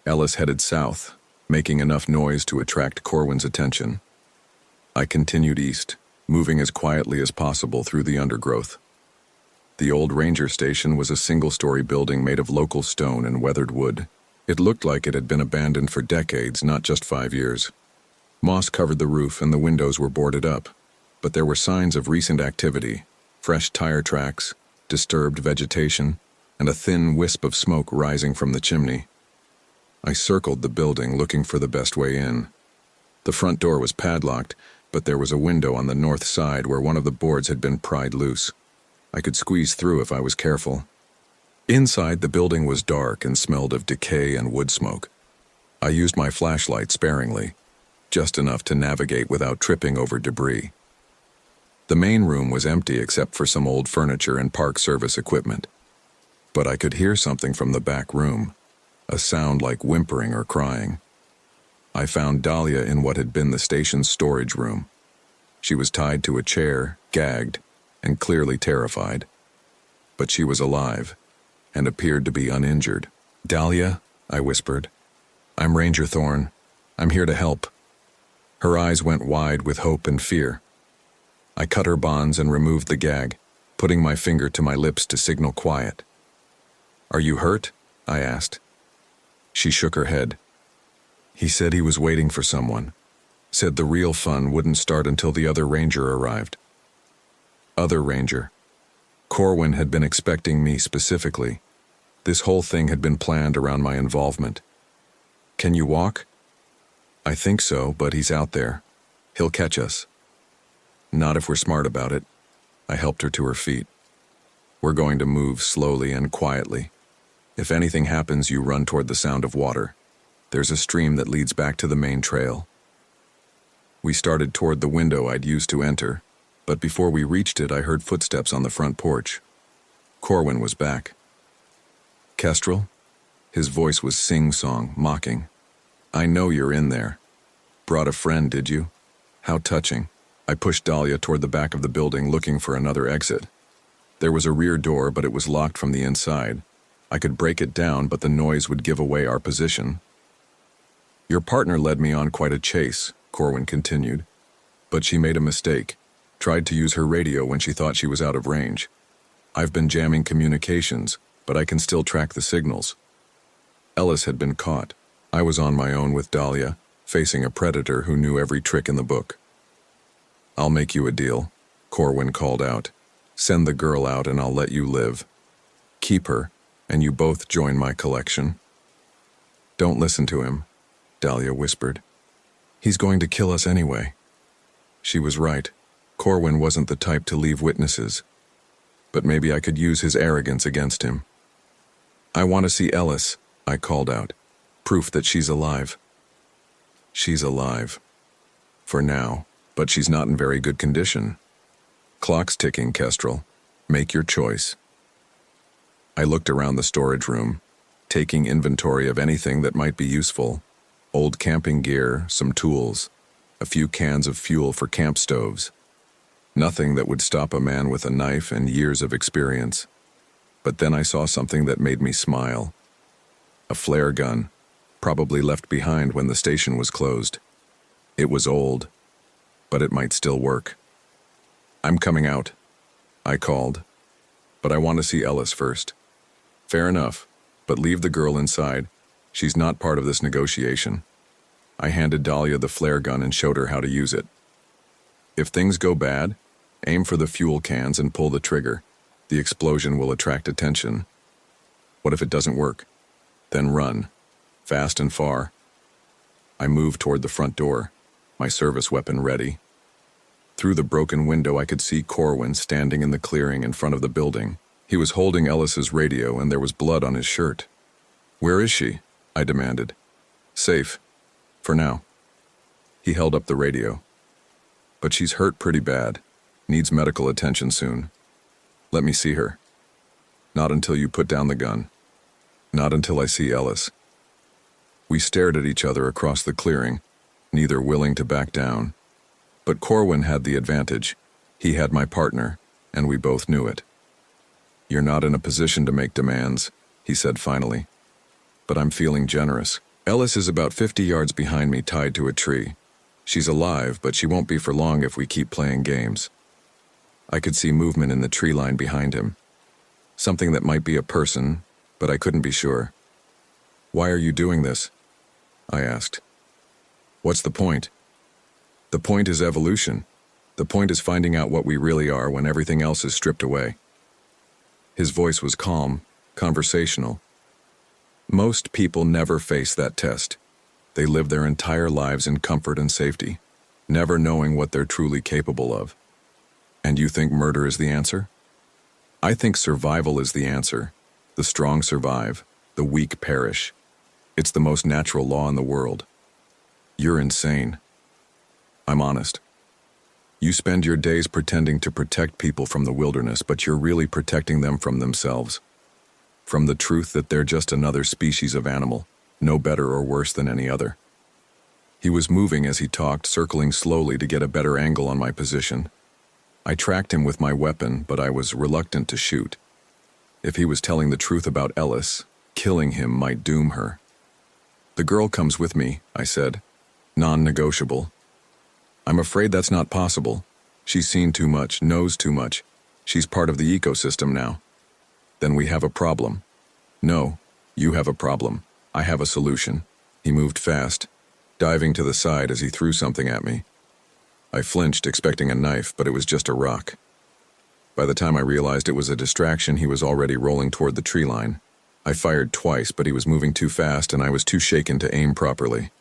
Ellis headed south, making enough noise to attract Corwin's attention. I continued east, moving as quietly as possible through the undergrowth. The old ranger station was a single-story building made of local stone and weathered wood. It looked like it had been abandoned for decades, not just 5 years. Moss covered the roof and the windows were boarded up, but there were signs of recent activity: fresh tire tracks, disturbed vegetation, and a thin wisp of smoke rising from the chimney. I circled the building, looking for the best way in. The front door was padlocked, but there was a window on the north side where one of the boards had been pried loose. I could squeeze through if I was careful. Inside, the building was dark and smelled of decay and wood smoke. I used my flashlight sparingly, just enough to navigate without tripping over debris. The main room was empty except for some old furniture and park service equipment. But I could hear something from the back room, a sound like whimpering or crying. I found Dahlia in what had been the station's storage room. She was tied to a chair, gagged, and clearly terrified. But she was alive, and appeared to be uninjured. "Dahlia," I whispered. "I'm Ranger Thorn. I'm here to help." Her eyes went wide with hope and fear. I cut her bonds and removed the gag, putting my finger to my lips to signal quiet. "Are you hurt?" I asked. She shook her head. "He said he was waiting for someone. Said the real fun wouldn't start until the other ranger arrived." Other ranger. Corwin had been expecting me specifically. This whole thing had been planned around my involvement. "Can you walk?" "I think so, but he's out there. He'll catch us." "Not if we're smart about it." I helped her to her feet. "We're going to move slowly and quietly. If anything happens, you run toward the sound of water. There's a stream that leads back to the main trail." We started toward the window I'd used to enter, but before we reached it, I heard footsteps on the front porch. Corwin was back. "Kestrel?" His voice was sing-song, mocking. "I know you're in there. Brought a friend, did you? How touching." I pushed Dahlia toward the back of the building, looking for another exit. There was a rear door, but it was locked from the inside. I could break it down, but the noise would give away our position. "Your partner led me on quite a chase," Corwin continued. "But she made a mistake. Tried to use her radio when she thought she was out of range. I've been jamming communications, but I can still track the signals." Ellis had been caught. I was on my own with Dahlia, facing a predator who knew every trick in the book. "I'll make you a deal," Corwin called out. "Send the girl out and I'll let you live. Keep her, and you both join my collection." "Don't listen to him," Dahlia whispered. "He's going to kill us anyway." She was right. Corwin wasn't the type to leave witnesses. But maybe I could use his arrogance against him. "I want to see Ellis," I called out. "Proof that she's alive." "She's alive. For now, but she's not in very good condition. Clock's ticking, Kestrel. Make your choice." I looked around the storage room, taking inventory of anything that might be useful. Old camping gear, some tools, a few cans of fuel for camp stoves. Nothing that would stop a man with a knife and years of experience. But then I saw something that made me smile. A flare gun, probably left behind when the station was closed. It was old, but it might still work. "I'm coming out," I called. "But I want to see Ellis first." "Fair enough, but leave the girl inside. She's not part of this negotiation." I handed Dahlia the flare gun and showed her how to use it. "If things go bad, aim for the fuel cans and pull the trigger. The explosion will attract attention. What if it doesn't work? Then run, fast and far." I moved toward the front door, my service weapon ready. Through the broken window, I could see Corwin standing in the clearing in front of the building. He was holding Ellis's radio, and there was blood on his shirt. "Where is she?" I demanded. "Safe. For now." He held up the radio. "But she's hurt pretty bad. Needs medical attention soon." "Let me see her." "Not until you put down the gun. Not until I see Ellis." We stared at each other across the clearing, neither willing to back down. But Corwin had the advantage. He had my partner, and we both knew it. "You're not in a position to make demands," he said finally. "But I'm feeling generous. Ellis is about 50 yards behind me, tied to a tree. She's alive, but she won't be for long if we keep playing games. I could see movement in the tree line behind him. Something that might be a person, but I couldn't be sure. "Why are you doing this?" I asked. "What's the point?" "The point is evolution. The point is finding out what we really are when everything else is stripped away." His voice was calm, conversational. Most people never face that test. They live their entire lives in comfort and safety, never knowing what they're truly capable of. "And you think murder is the answer?" "I think survival is the answer. The strong survive, the weak perish. It's the most natural law in the world." "You're insane." "I'm honest. You spend your days pretending to protect people from the wilderness, but you're really protecting them from themselves. From the truth that they're just another species of animal, no better or worse than any other." He was moving as he talked, circling slowly to get a better angle on my position. I tracked him with my weapon, but I was reluctant to shoot. If he was telling the truth about Ellis, killing him might doom her. "The girl comes with me," I said. "Non-negotiable." "I'm afraid that's not possible. She's seen too much, knows too much. She's part of the ecosystem now." "Then we have a problem." "No, you have a problem. I have a solution." He moved fast, diving to the side as he threw something at me. I flinched, expecting a knife, but it was just a rock. By the time I realized it was a distraction, he was already rolling toward the tree line. I fired twice, but he was moving too fast and I was too shaken to aim properly.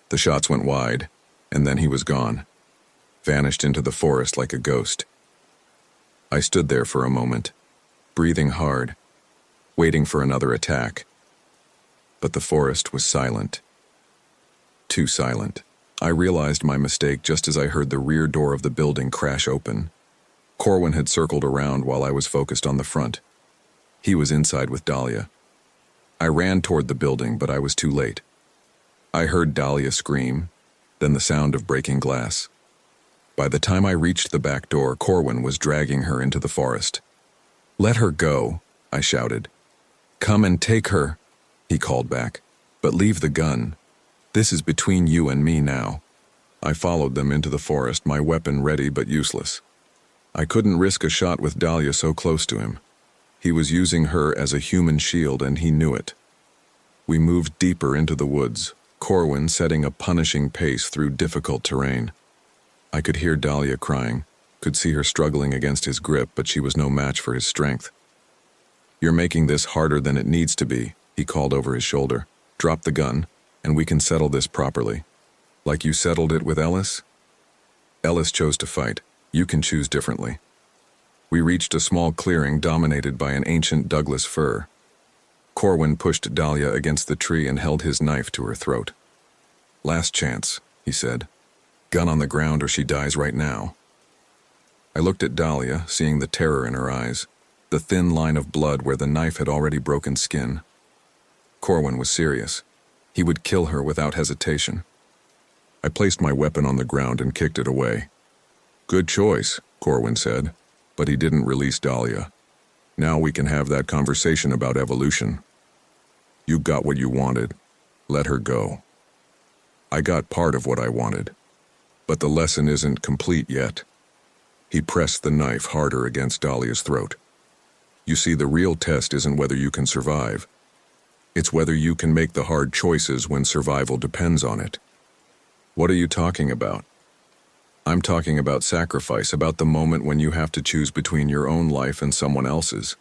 The shots went wide, and then he was gone, vanished into the forest like a ghost. I stood there for a moment, breathing hard, waiting for another attack. But the forest was silent. Too silent. I realized my mistake just as I heard the rear door of the building crash open. Corwin had circled around while I was focused on the front. He was inside with Dahlia. I ran toward the building, but I was too late. I heard Dahlia scream, then the sound of breaking glass. By the time I reached the back door, Corwin was dragging her into the forest. "Let her go," I shouted. "Come and take her," he called back. "But leave the gun. This is between you and me now." I followed them into the forest, my weapon ready but useless. I couldn't risk a shot with Dahlia so close to him. He was using her as a human shield, and he knew it. We moved deeper into the woods, Corwin setting a punishing pace through difficult terrain. I could hear Dahlia crying, could see her struggling against his grip, but she was no match for his strength. "You're making this harder than it needs to be," he called over his shoulder. "Drop the gun, and we can settle this properly." "Like you settled it with Ellis?" "Ellis chose to fight. You can choose differently." We reached a small clearing dominated by an ancient Douglas fir. Corwin pushed Dahlia against the tree and held his knife to her throat. "Last chance," he said. "Gun on the ground or she dies right now." I looked at Dahlia, seeing the terror in her eyes, the thin line of blood where the knife had already broken skin. Corwin was serious. He would kill her without hesitation. I placed my weapon on the ground and kicked it away. "Good choice," Corwin said, but he didn't release Dahlia. "Now we can have that conversation about evolution. You got what you wanted. Let her go." I got part of what I wanted, but the lesson isn't complete yet. He pressed the knife harder against Dahlia's throat. "You see, the real test isn't whether you can survive. It's whether you can make the hard choices when survival depends on it." "What are you talking about?" "I'm talking about sacrifice, about the moment when you have to choose between your own life and someone else's."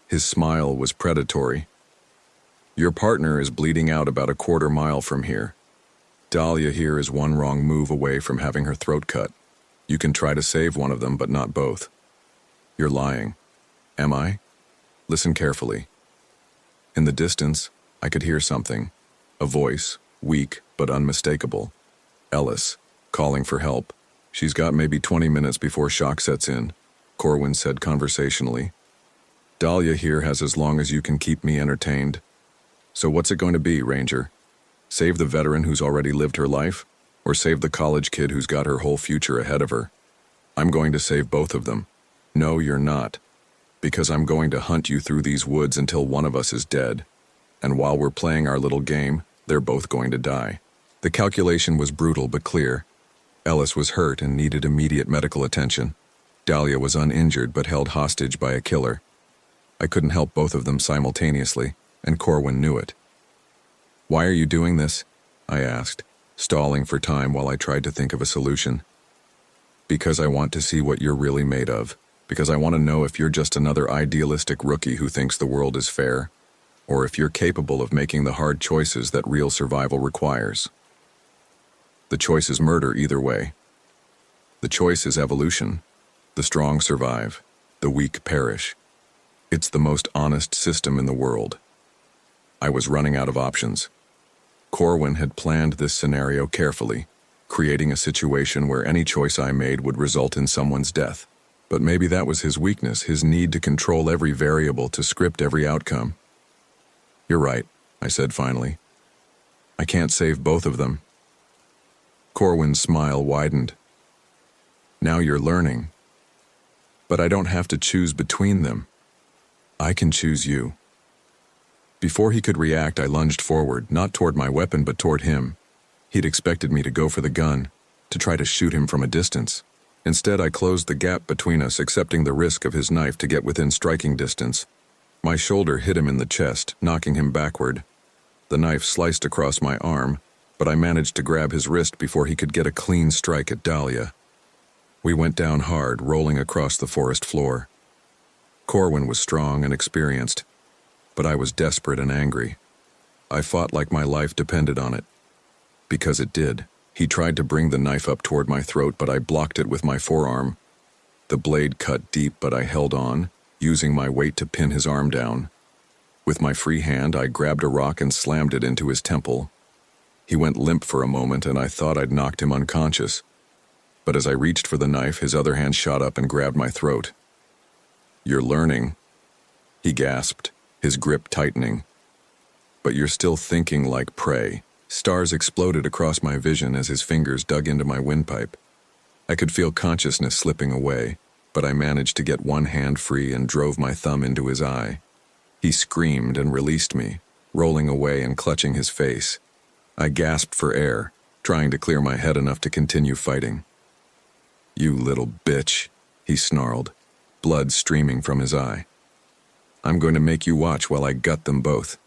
His smile was predatory. "Your partner is bleeding out about a quarter mile from here. Dahlia here is one wrong move away from having her throat cut. You can try to save one of them, but not both." "You're lying." "Am I?" "Listen carefully." In the distance, I could hear something. A voice, weak but unmistakable. "Ellis, calling for help. She's got maybe 20 minutes before shock sets in," Corwin said conversationally. "Dahlia here has as long as you can keep me entertained. So what's it going to be, Ranger? Save the veteran who's already lived her life, or save the college kid who's got her whole future ahead of her?" "I'm going to save both of them." "No, you're not. Because I'm going to hunt you through these woods until one of us is dead. And while we're playing our little game, they're both going to die." The calculation was brutal but clear. Ellis was hurt and needed immediate medical attention. Dahlia was uninjured but held hostage by a killer. I couldn't help both of them simultaneously, and Corwin knew it. "Why are you doing this?" I asked, stalling for time while I tried to think of a solution. "Because I want to see what you're really made of. Because I want to know if you're just another idealistic rookie who thinks the world is fair, or if you're capable of making the hard choices that real survival requires. The choice is murder either way. The choice is evolution. The strong survive. The weak perish. It's the most honest system in the world." I was running out of options. Corwin had planned this scenario carefully, creating a situation where any choice I made would result in someone's death. But maybe that was his weakness, his need to control every variable, to script every outcome. "You're right," I said finally. "I can't save both of them." Corwin's smile widened. "Now you're learning. But I don't have to choose between them. I can choose you." Before he could react, I lunged forward, not toward my weapon but toward him. He'd expected me to go for the gun, to try to shoot him from a distance. Instead, I closed the gap between us, accepting the risk of his knife to get within striking distance. My shoulder hit him in the chest, knocking him backward. The knife sliced across my arm, but I managed to grab his wrist before he could get a clean strike at Dahlia. We went down hard, rolling across the forest floor. Corwin was strong and experienced, but I was desperate and angry. I fought like my life depended on it. Because it did. He tried to bring the knife up toward my throat, but I blocked it with my forearm. The blade cut deep, but I held on, using my weight to pin his arm down. With my free hand, I grabbed a rock and slammed it into his temple. He went limp for a moment, and I thought I'd knocked him unconscious. But as I reached for the knife, his other hand shot up and grabbed my throat. "You're learning," he gasped, his grip tightening. "But you're still thinking like prey." Stars exploded across my vision as his fingers dug into my windpipe. I could feel consciousness slipping away, but I managed to get one hand free and drove my thumb into his eye. He screamed and released me, rolling away and clutching his face. I gasped for air, trying to clear my head enough to continue fighting. "You little bitch," he snarled, blood streaming from his eye. "I'm going to make you watch while I gut them both."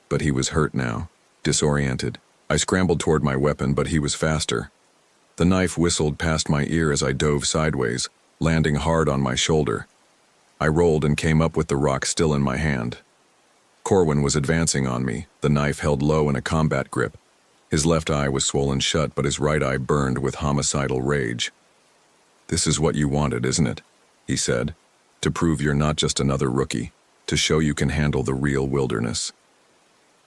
But he was hurt now. Disoriented, I scrambled toward my weapon, but he was faster. The knife whistled past my ear as I dove sideways, landing hard on my shoulder. I rolled and came up with the rock still in my hand. Corwin was advancing on me, the knife held low in a combat grip. His left eye was swollen shut, but his right eye burned with homicidal rage. "This is what you wanted, isn't it?" he said. "To prove you're not just another rookie, to show you can handle the real wilderness.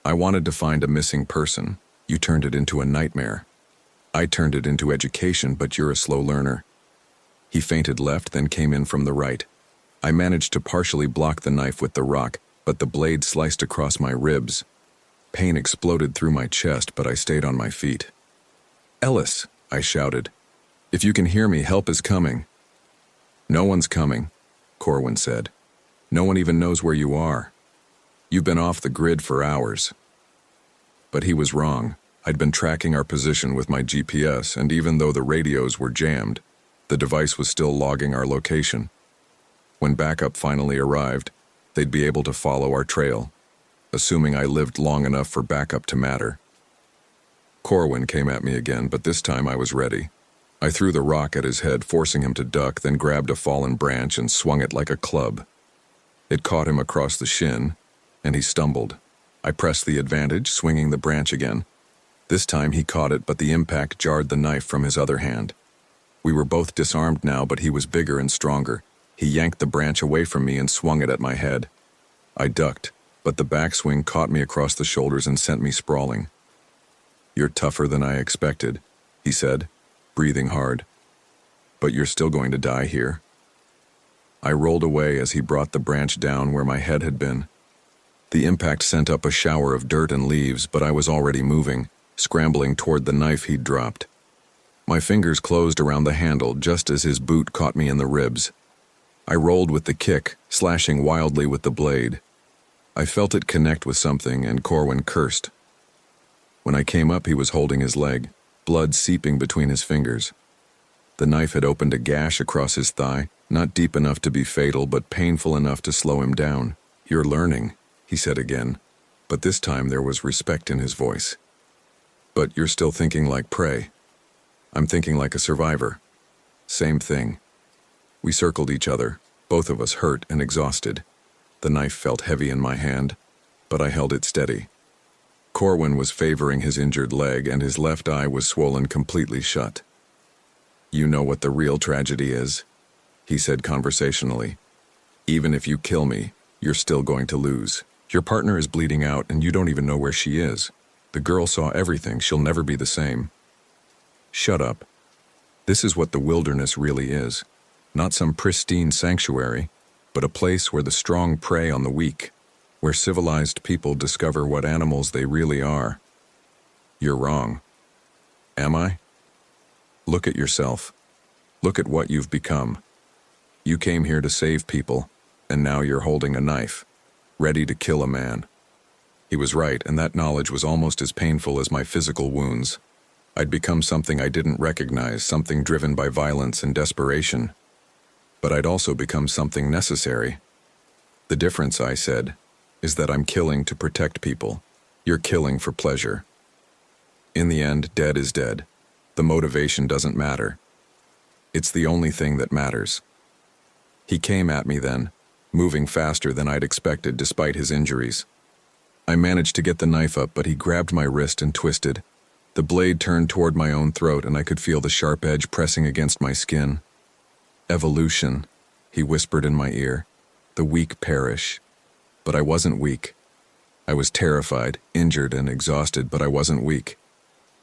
I wanted to find a missing person. You turned it into a nightmare. I turned it into education, but you're a slow learner." He feinted left, then came in from the right. I managed to partially block the knife with the rock, but the blade sliced across my ribs. Pain exploded through my chest, but I stayed on my feet. "Ellis," I shouted. "If you can hear me, help is coming." "No one's coming," Corwin said. "No one even knows where you are. You've been off the grid for hours." But he was wrong. I'd been tracking our position with my GPS, and even though the radios were jammed, the device was still logging our location. When backup finally arrived, they'd be able to follow our trail, assuming I lived long enough for backup to matter. Corwin came at me again, but this time I was ready. I threw the rock at his head, forcing him to duck, then grabbed a fallen branch and swung it like a club. It caught him across the shin, and he stumbled. I pressed the advantage, swinging the branch again. This time he caught it, but the impact jarred the knife from his other hand. We were both disarmed now, but he was bigger and stronger. He yanked the branch away from me and swung it at my head. I ducked, but the backswing caught me across the shoulders and sent me sprawling. "You're tougher than I expected," he said, breathing hard. "But you're still going to die here." I rolled away as he brought the branch down where my head had been. The impact sent up a shower of dirt and leaves, but I was already moving, scrambling toward the knife he'd dropped. My fingers closed around the handle just as his boot caught me in the ribs. I rolled with the kick, slashing wildly with the blade. I felt it connect with something, and Corwin cursed. When I came up, he was holding his leg, blood seeping between his fingers. The knife had opened a gash across his thigh, not deep enough to be fatal, but painful enough to slow him down. "You're learning," he said again, but this time there was respect in his voice. "But you're still thinking like prey." "I'm thinking like a survivor." "Same thing." We circled each other, both of us hurt and exhausted. The knife felt heavy in my hand, but I held it steady. Corwin was favoring his injured leg, and his left eye was swollen completely shut. "You know what the real tragedy is," he said conversationally. "Even if you kill me, you're still going to lose. Your partner is bleeding out and you don't even know where she is. The girl saw everything. She'll never be the same." "Shut up. This is what the wilderness really is. Not some pristine sanctuary, but a place where the strong prey on the weak, where civilized people discover what animals they really are." "You're wrong." "Am I?" "Look at yourself. Look at what you've become. You came here to save people, and now you're holding a knife, ready to kill a man." He was right, and that knowledge was almost as painful as my physical wounds. I'd become something I didn't recognize, something driven by violence and desperation. But I'd also become something necessary. "The difference," I said, "is that I'm killing to protect people. You're killing for pleasure. In the end, dead is dead. The motivation doesn't matter. It's the only thing that matters." He came at me then, moving faster than I'd expected despite his injuries. I managed to get the knife up, but he grabbed my wrist and twisted. The blade turned toward my own throat, and I could feel the sharp edge pressing against my skin. "Evolution," he whispered in my ear. "The weak perish." But I wasn't weak. I was terrified, injured, and exhausted, but I wasn't weak.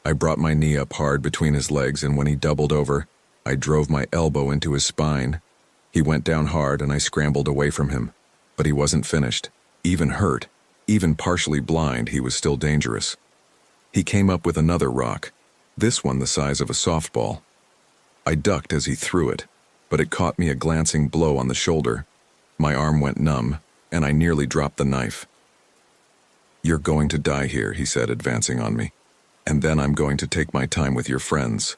I brought my knee up hard between his legs, and when he doubled over, I drove my elbow into his spine. He went down hard, and I scrambled away from him. But he wasn't finished. Even hurt, even partially blind, he was still dangerous. He came up with another rock, this one the size of a softball. I ducked as he threw it, but it caught me a glancing blow on the shoulder. My arm went numb, and I nearly dropped the knife. "You're going to die here," he said, advancing on me. "And then I'm going to take my time with your friends."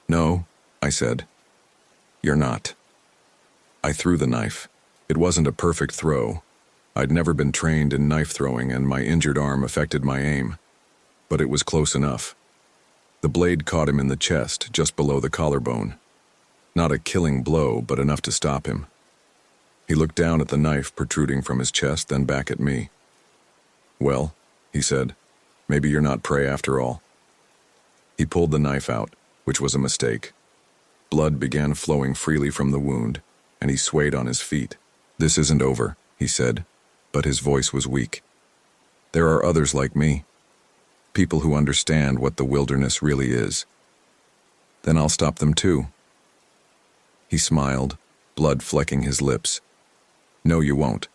"No," I said. "You're not." I threw the knife. It wasn't a perfect throw. I'd never been trained in knife throwing, and my injured arm affected my aim. But it was close enough. The blade caught him in the chest, just below the collarbone. Not a killing blow, but enough to stop him. He looked down at the knife protruding from his chest, then back at me. "Well," he said, "maybe you're not prey after all." He pulled the knife out, which was a mistake. Blood began flowing freely from the wound, and he swayed on his feet. "This isn't over," he said, but his voice was weak. "There are others like me. People who understand what the wilderness really is. Then I'll stop them too." He smiled, blood flecking his lips. "No, you won't,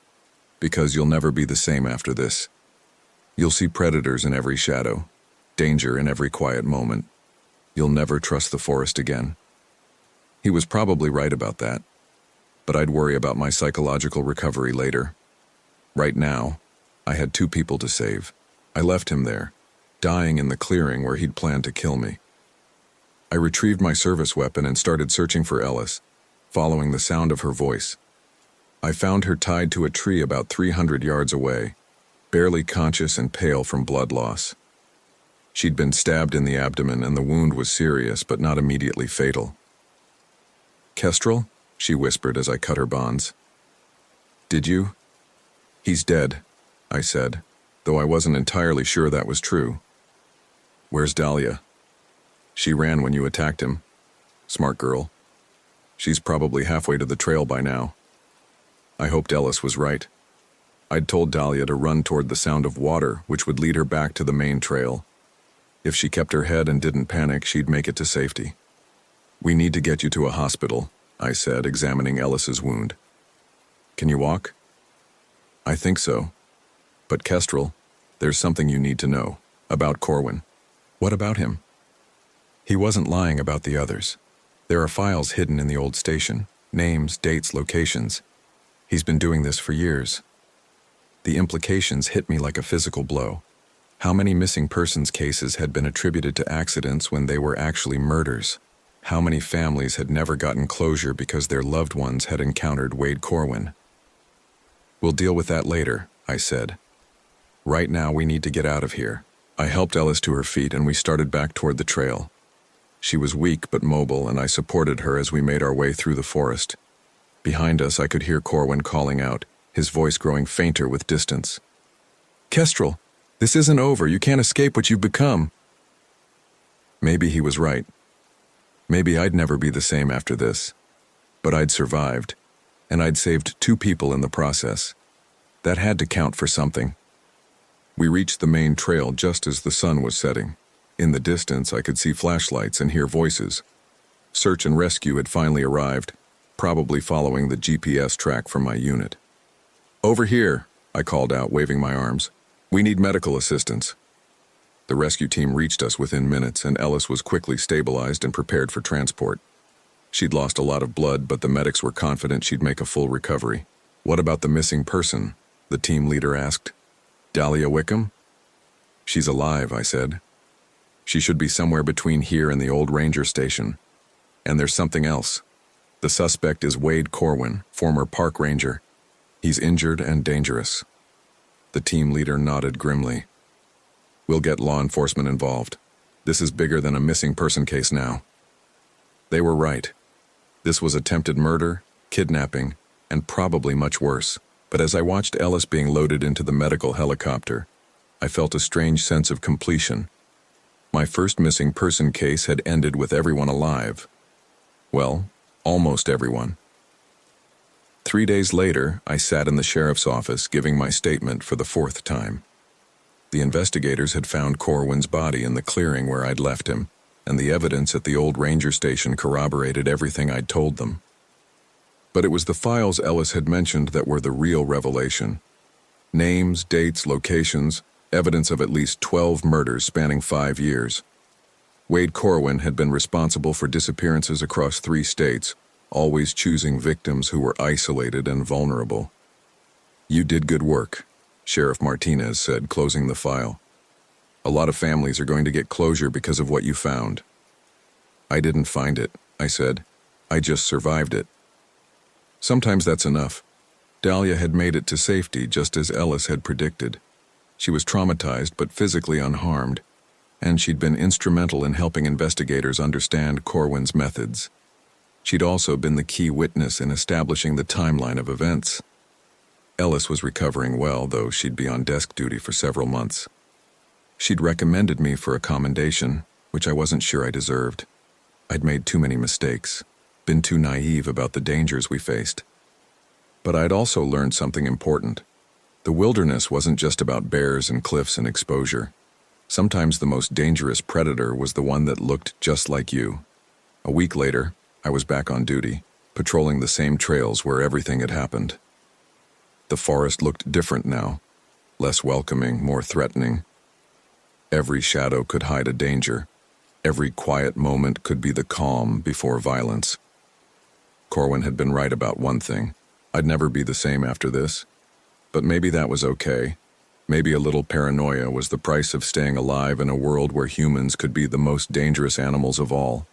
because you'll never be the same after this. You'll see predators in every shadow, danger in every quiet moment. You'll never trust the forest again." He was probably right about that, but I'd worry about my psychological recovery later. Right now, I had 2 people to save. I left him there, dying in the clearing where he'd planned to kill me. I retrieved my service weapon and started searching for Ellis, following the sound of her voice. I found her tied to a tree about 300 yards away, barely conscious and pale from blood loss. She'd been stabbed in the abdomen, and the wound was serious but not immediately fatal. "Kestrel?" she whispered as I cut her bonds. "Did you?" "He's dead," I said, though I wasn't entirely sure that was true. "Where's Dahlia?" "She ran when you attacked him. Smart girl. She's probably halfway to the trail by now." I hoped Ellis was right. I'd told Dahlia to run toward the sound of water, which would lead her back to the main trail. If she kept her head and didn't panic, she'd make it to safety. "We need to get you to a hospital," I said, examining Ellis's wound. "Can you walk?" "I think so. But Kestrel, there's something you need to know about Corwin." "What about him?" "He wasn't lying about the others. There are files hidden in the old station, names, dates, locations. He's been doing this for years." The implications hit me like a physical blow. How many missing persons cases had been attributed to accidents when they were actually murders? How many families had never gotten closure because their loved ones had encountered Wade Corwin? "We'll deal with that later," I said. "Right now we need to get out of here." I helped Ellis to her feet and we started back toward the trail. She was weak but mobile, and I supported her as we made our way through the forest. Behind us, I could hear Corwin calling out, his voice growing fainter with distance. "Kestrel, this isn't over. You can't escape what you've become." Maybe he was right. Maybe I'd never be the same after this. But I'd survived, and I'd saved 2 people in the process. That had to count for something. We reached the main trail just as the sun was setting. In the distance, I could see flashlights and hear voices. Search and rescue had finally arrived, probably following the GPS track from my unit. "Over here," I called out, waving my arms. "We need medical assistance." The rescue team reached us within minutes, and Ellis was quickly stabilized and prepared for transport. She'd lost a lot of blood, but the medics were confident she'd make a full recovery. "What about the missing person?" the team leader asked. "Dahlia Wickham?" "She's alive," I said. "She should be somewhere between here and the old ranger station. And there's something else. The suspect is Wade Corwin, former park ranger. He's injured and dangerous." The team leader nodded grimly. "We'll get law enforcement involved. This is bigger than a missing person case now." They were right. This was attempted murder, kidnapping, and probably much worse. But as I watched Ellis being loaded into the medical helicopter, I felt a strange sense of completion. My first missing person case had ended with everyone alive. Well, almost everyone. 3 days later, I sat in the sheriff's office giving my statement for the 4th time. The investigators had found Corwin's body in the clearing where I'd left him, and the evidence at the old ranger station corroborated everything I'd told them. But it was the files Ellis had mentioned that were the real revelation. Names, dates, locations, evidence of at least 12 murders spanning 5 years. Wade Corwin had been responsible for disappearances across 3 states, always choosing victims who were isolated and vulnerable. "You did good work," Sheriff Martinez said, closing the file. "A lot of families are going to get closure because of what you found." "I didn't find it," I said. "I just survived it." Sometimes that's enough. Dahlia had made it to safety just as Ellis had predicted. She was traumatized but physically unharmed, and she'd been instrumental in helping investigators understand Corwin's methods. She'd also been the key witness in establishing the timeline of events. Ellis was recovering well, though she'd be on desk duty for several months. She'd recommended me for a commendation, which I wasn't sure I deserved. I'd made too many mistakes, been too naive about the dangers we faced. But I'd also learned something important. The wilderness wasn't just about bears and cliffs and exposure. Sometimes the most dangerous predator was the one that looked just like you. A week later, I was back on duty, patrolling the same trails where everything had happened. The forest looked different now, less welcoming, more threatening. Every shadow could hide a danger. Every quiet moment could be the calm before violence. Corwin had been right about one thing. I'd never be the same after this. But maybe that was okay. Maybe a little paranoia was the price of staying alive in a world where humans could be the most dangerous animals of all.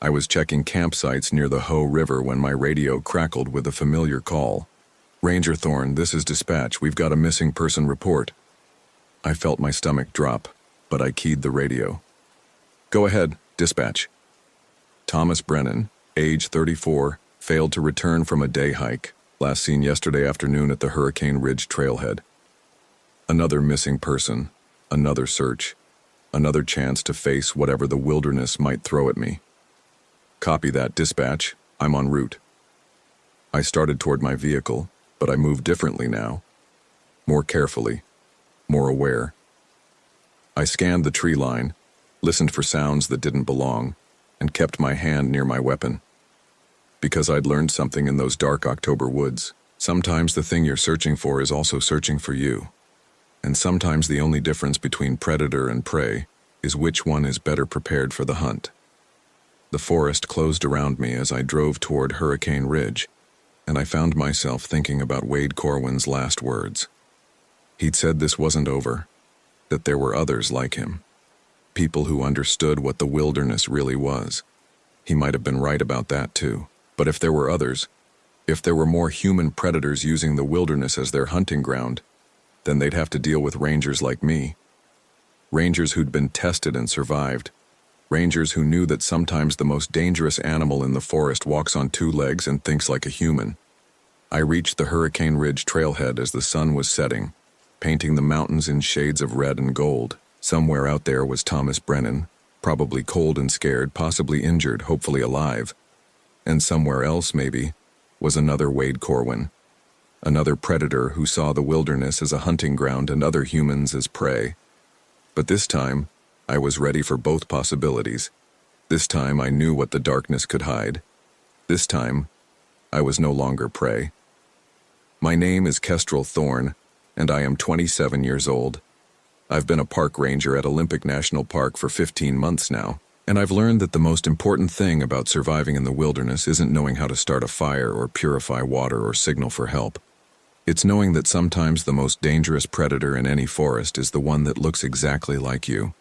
I was checking campsites near the Hoh River when my radio crackled with a familiar call. "Ranger Thorne, this is dispatch. We've got a missing person report." I felt my stomach drop, but I keyed the radio. "Go ahead, dispatch." Thomas Brennan, age 34, failed to return from a day hike, last seen yesterday afternoon at the Hurricane Ridge trailhead. Another missing person, another search, another chance to face whatever the wilderness might throw at me. "Copy that, dispatch. I'm en route." I started toward my vehicle, but I moved differently now. More carefully, more aware. I scanned the tree line, listened for sounds that didn't belong, and kept my hand near my weapon. Because I'd learned something in those dark October woods. Sometimes the thing you're searching for is also searching for you. And sometimes the only difference between predator and prey is which one is better prepared for the hunt. The forest closed around me as I drove toward Hurricane Ridge, and I found myself thinking about Wade Corwin's last words. He'd said this wasn't over, that there were others like him. People who understood what the wilderness really was. He might have been right about that too. But if there were others, if there were more human predators using the wilderness as their hunting ground, then they'd have to deal with rangers like me. Rangers who'd been tested and survived. Rangers who knew that sometimes the most dangerous animal in the forest walks on two legs and thinks like a human. I reached the Hurricane Ridge trailhead as the sun was setting, painting the mountains in shades of red and gold. Somewhere out there was Thomas Brennan, probably cold and scared, possibly injured, hopefully alive. And somewhere else, maybe, was another Wade Corwin, another predator who saw the wilderness as a hunting ground and other humans as prey. But this time, I was ready for both possibilities. This time I knew what the darkness could hide. This time, I was no longer prey. My name is Kestrel Thorne, and I am 27 years old. I've been a park ranger at Olympic National Park for 15 months now, and I've learned that the most important thing about surviving in the wilderness isn't knowing how to start a fire or purify water or signal for help. It's knowing that sometimes the most dangerous predator in any forest is the one that looks exactly like you.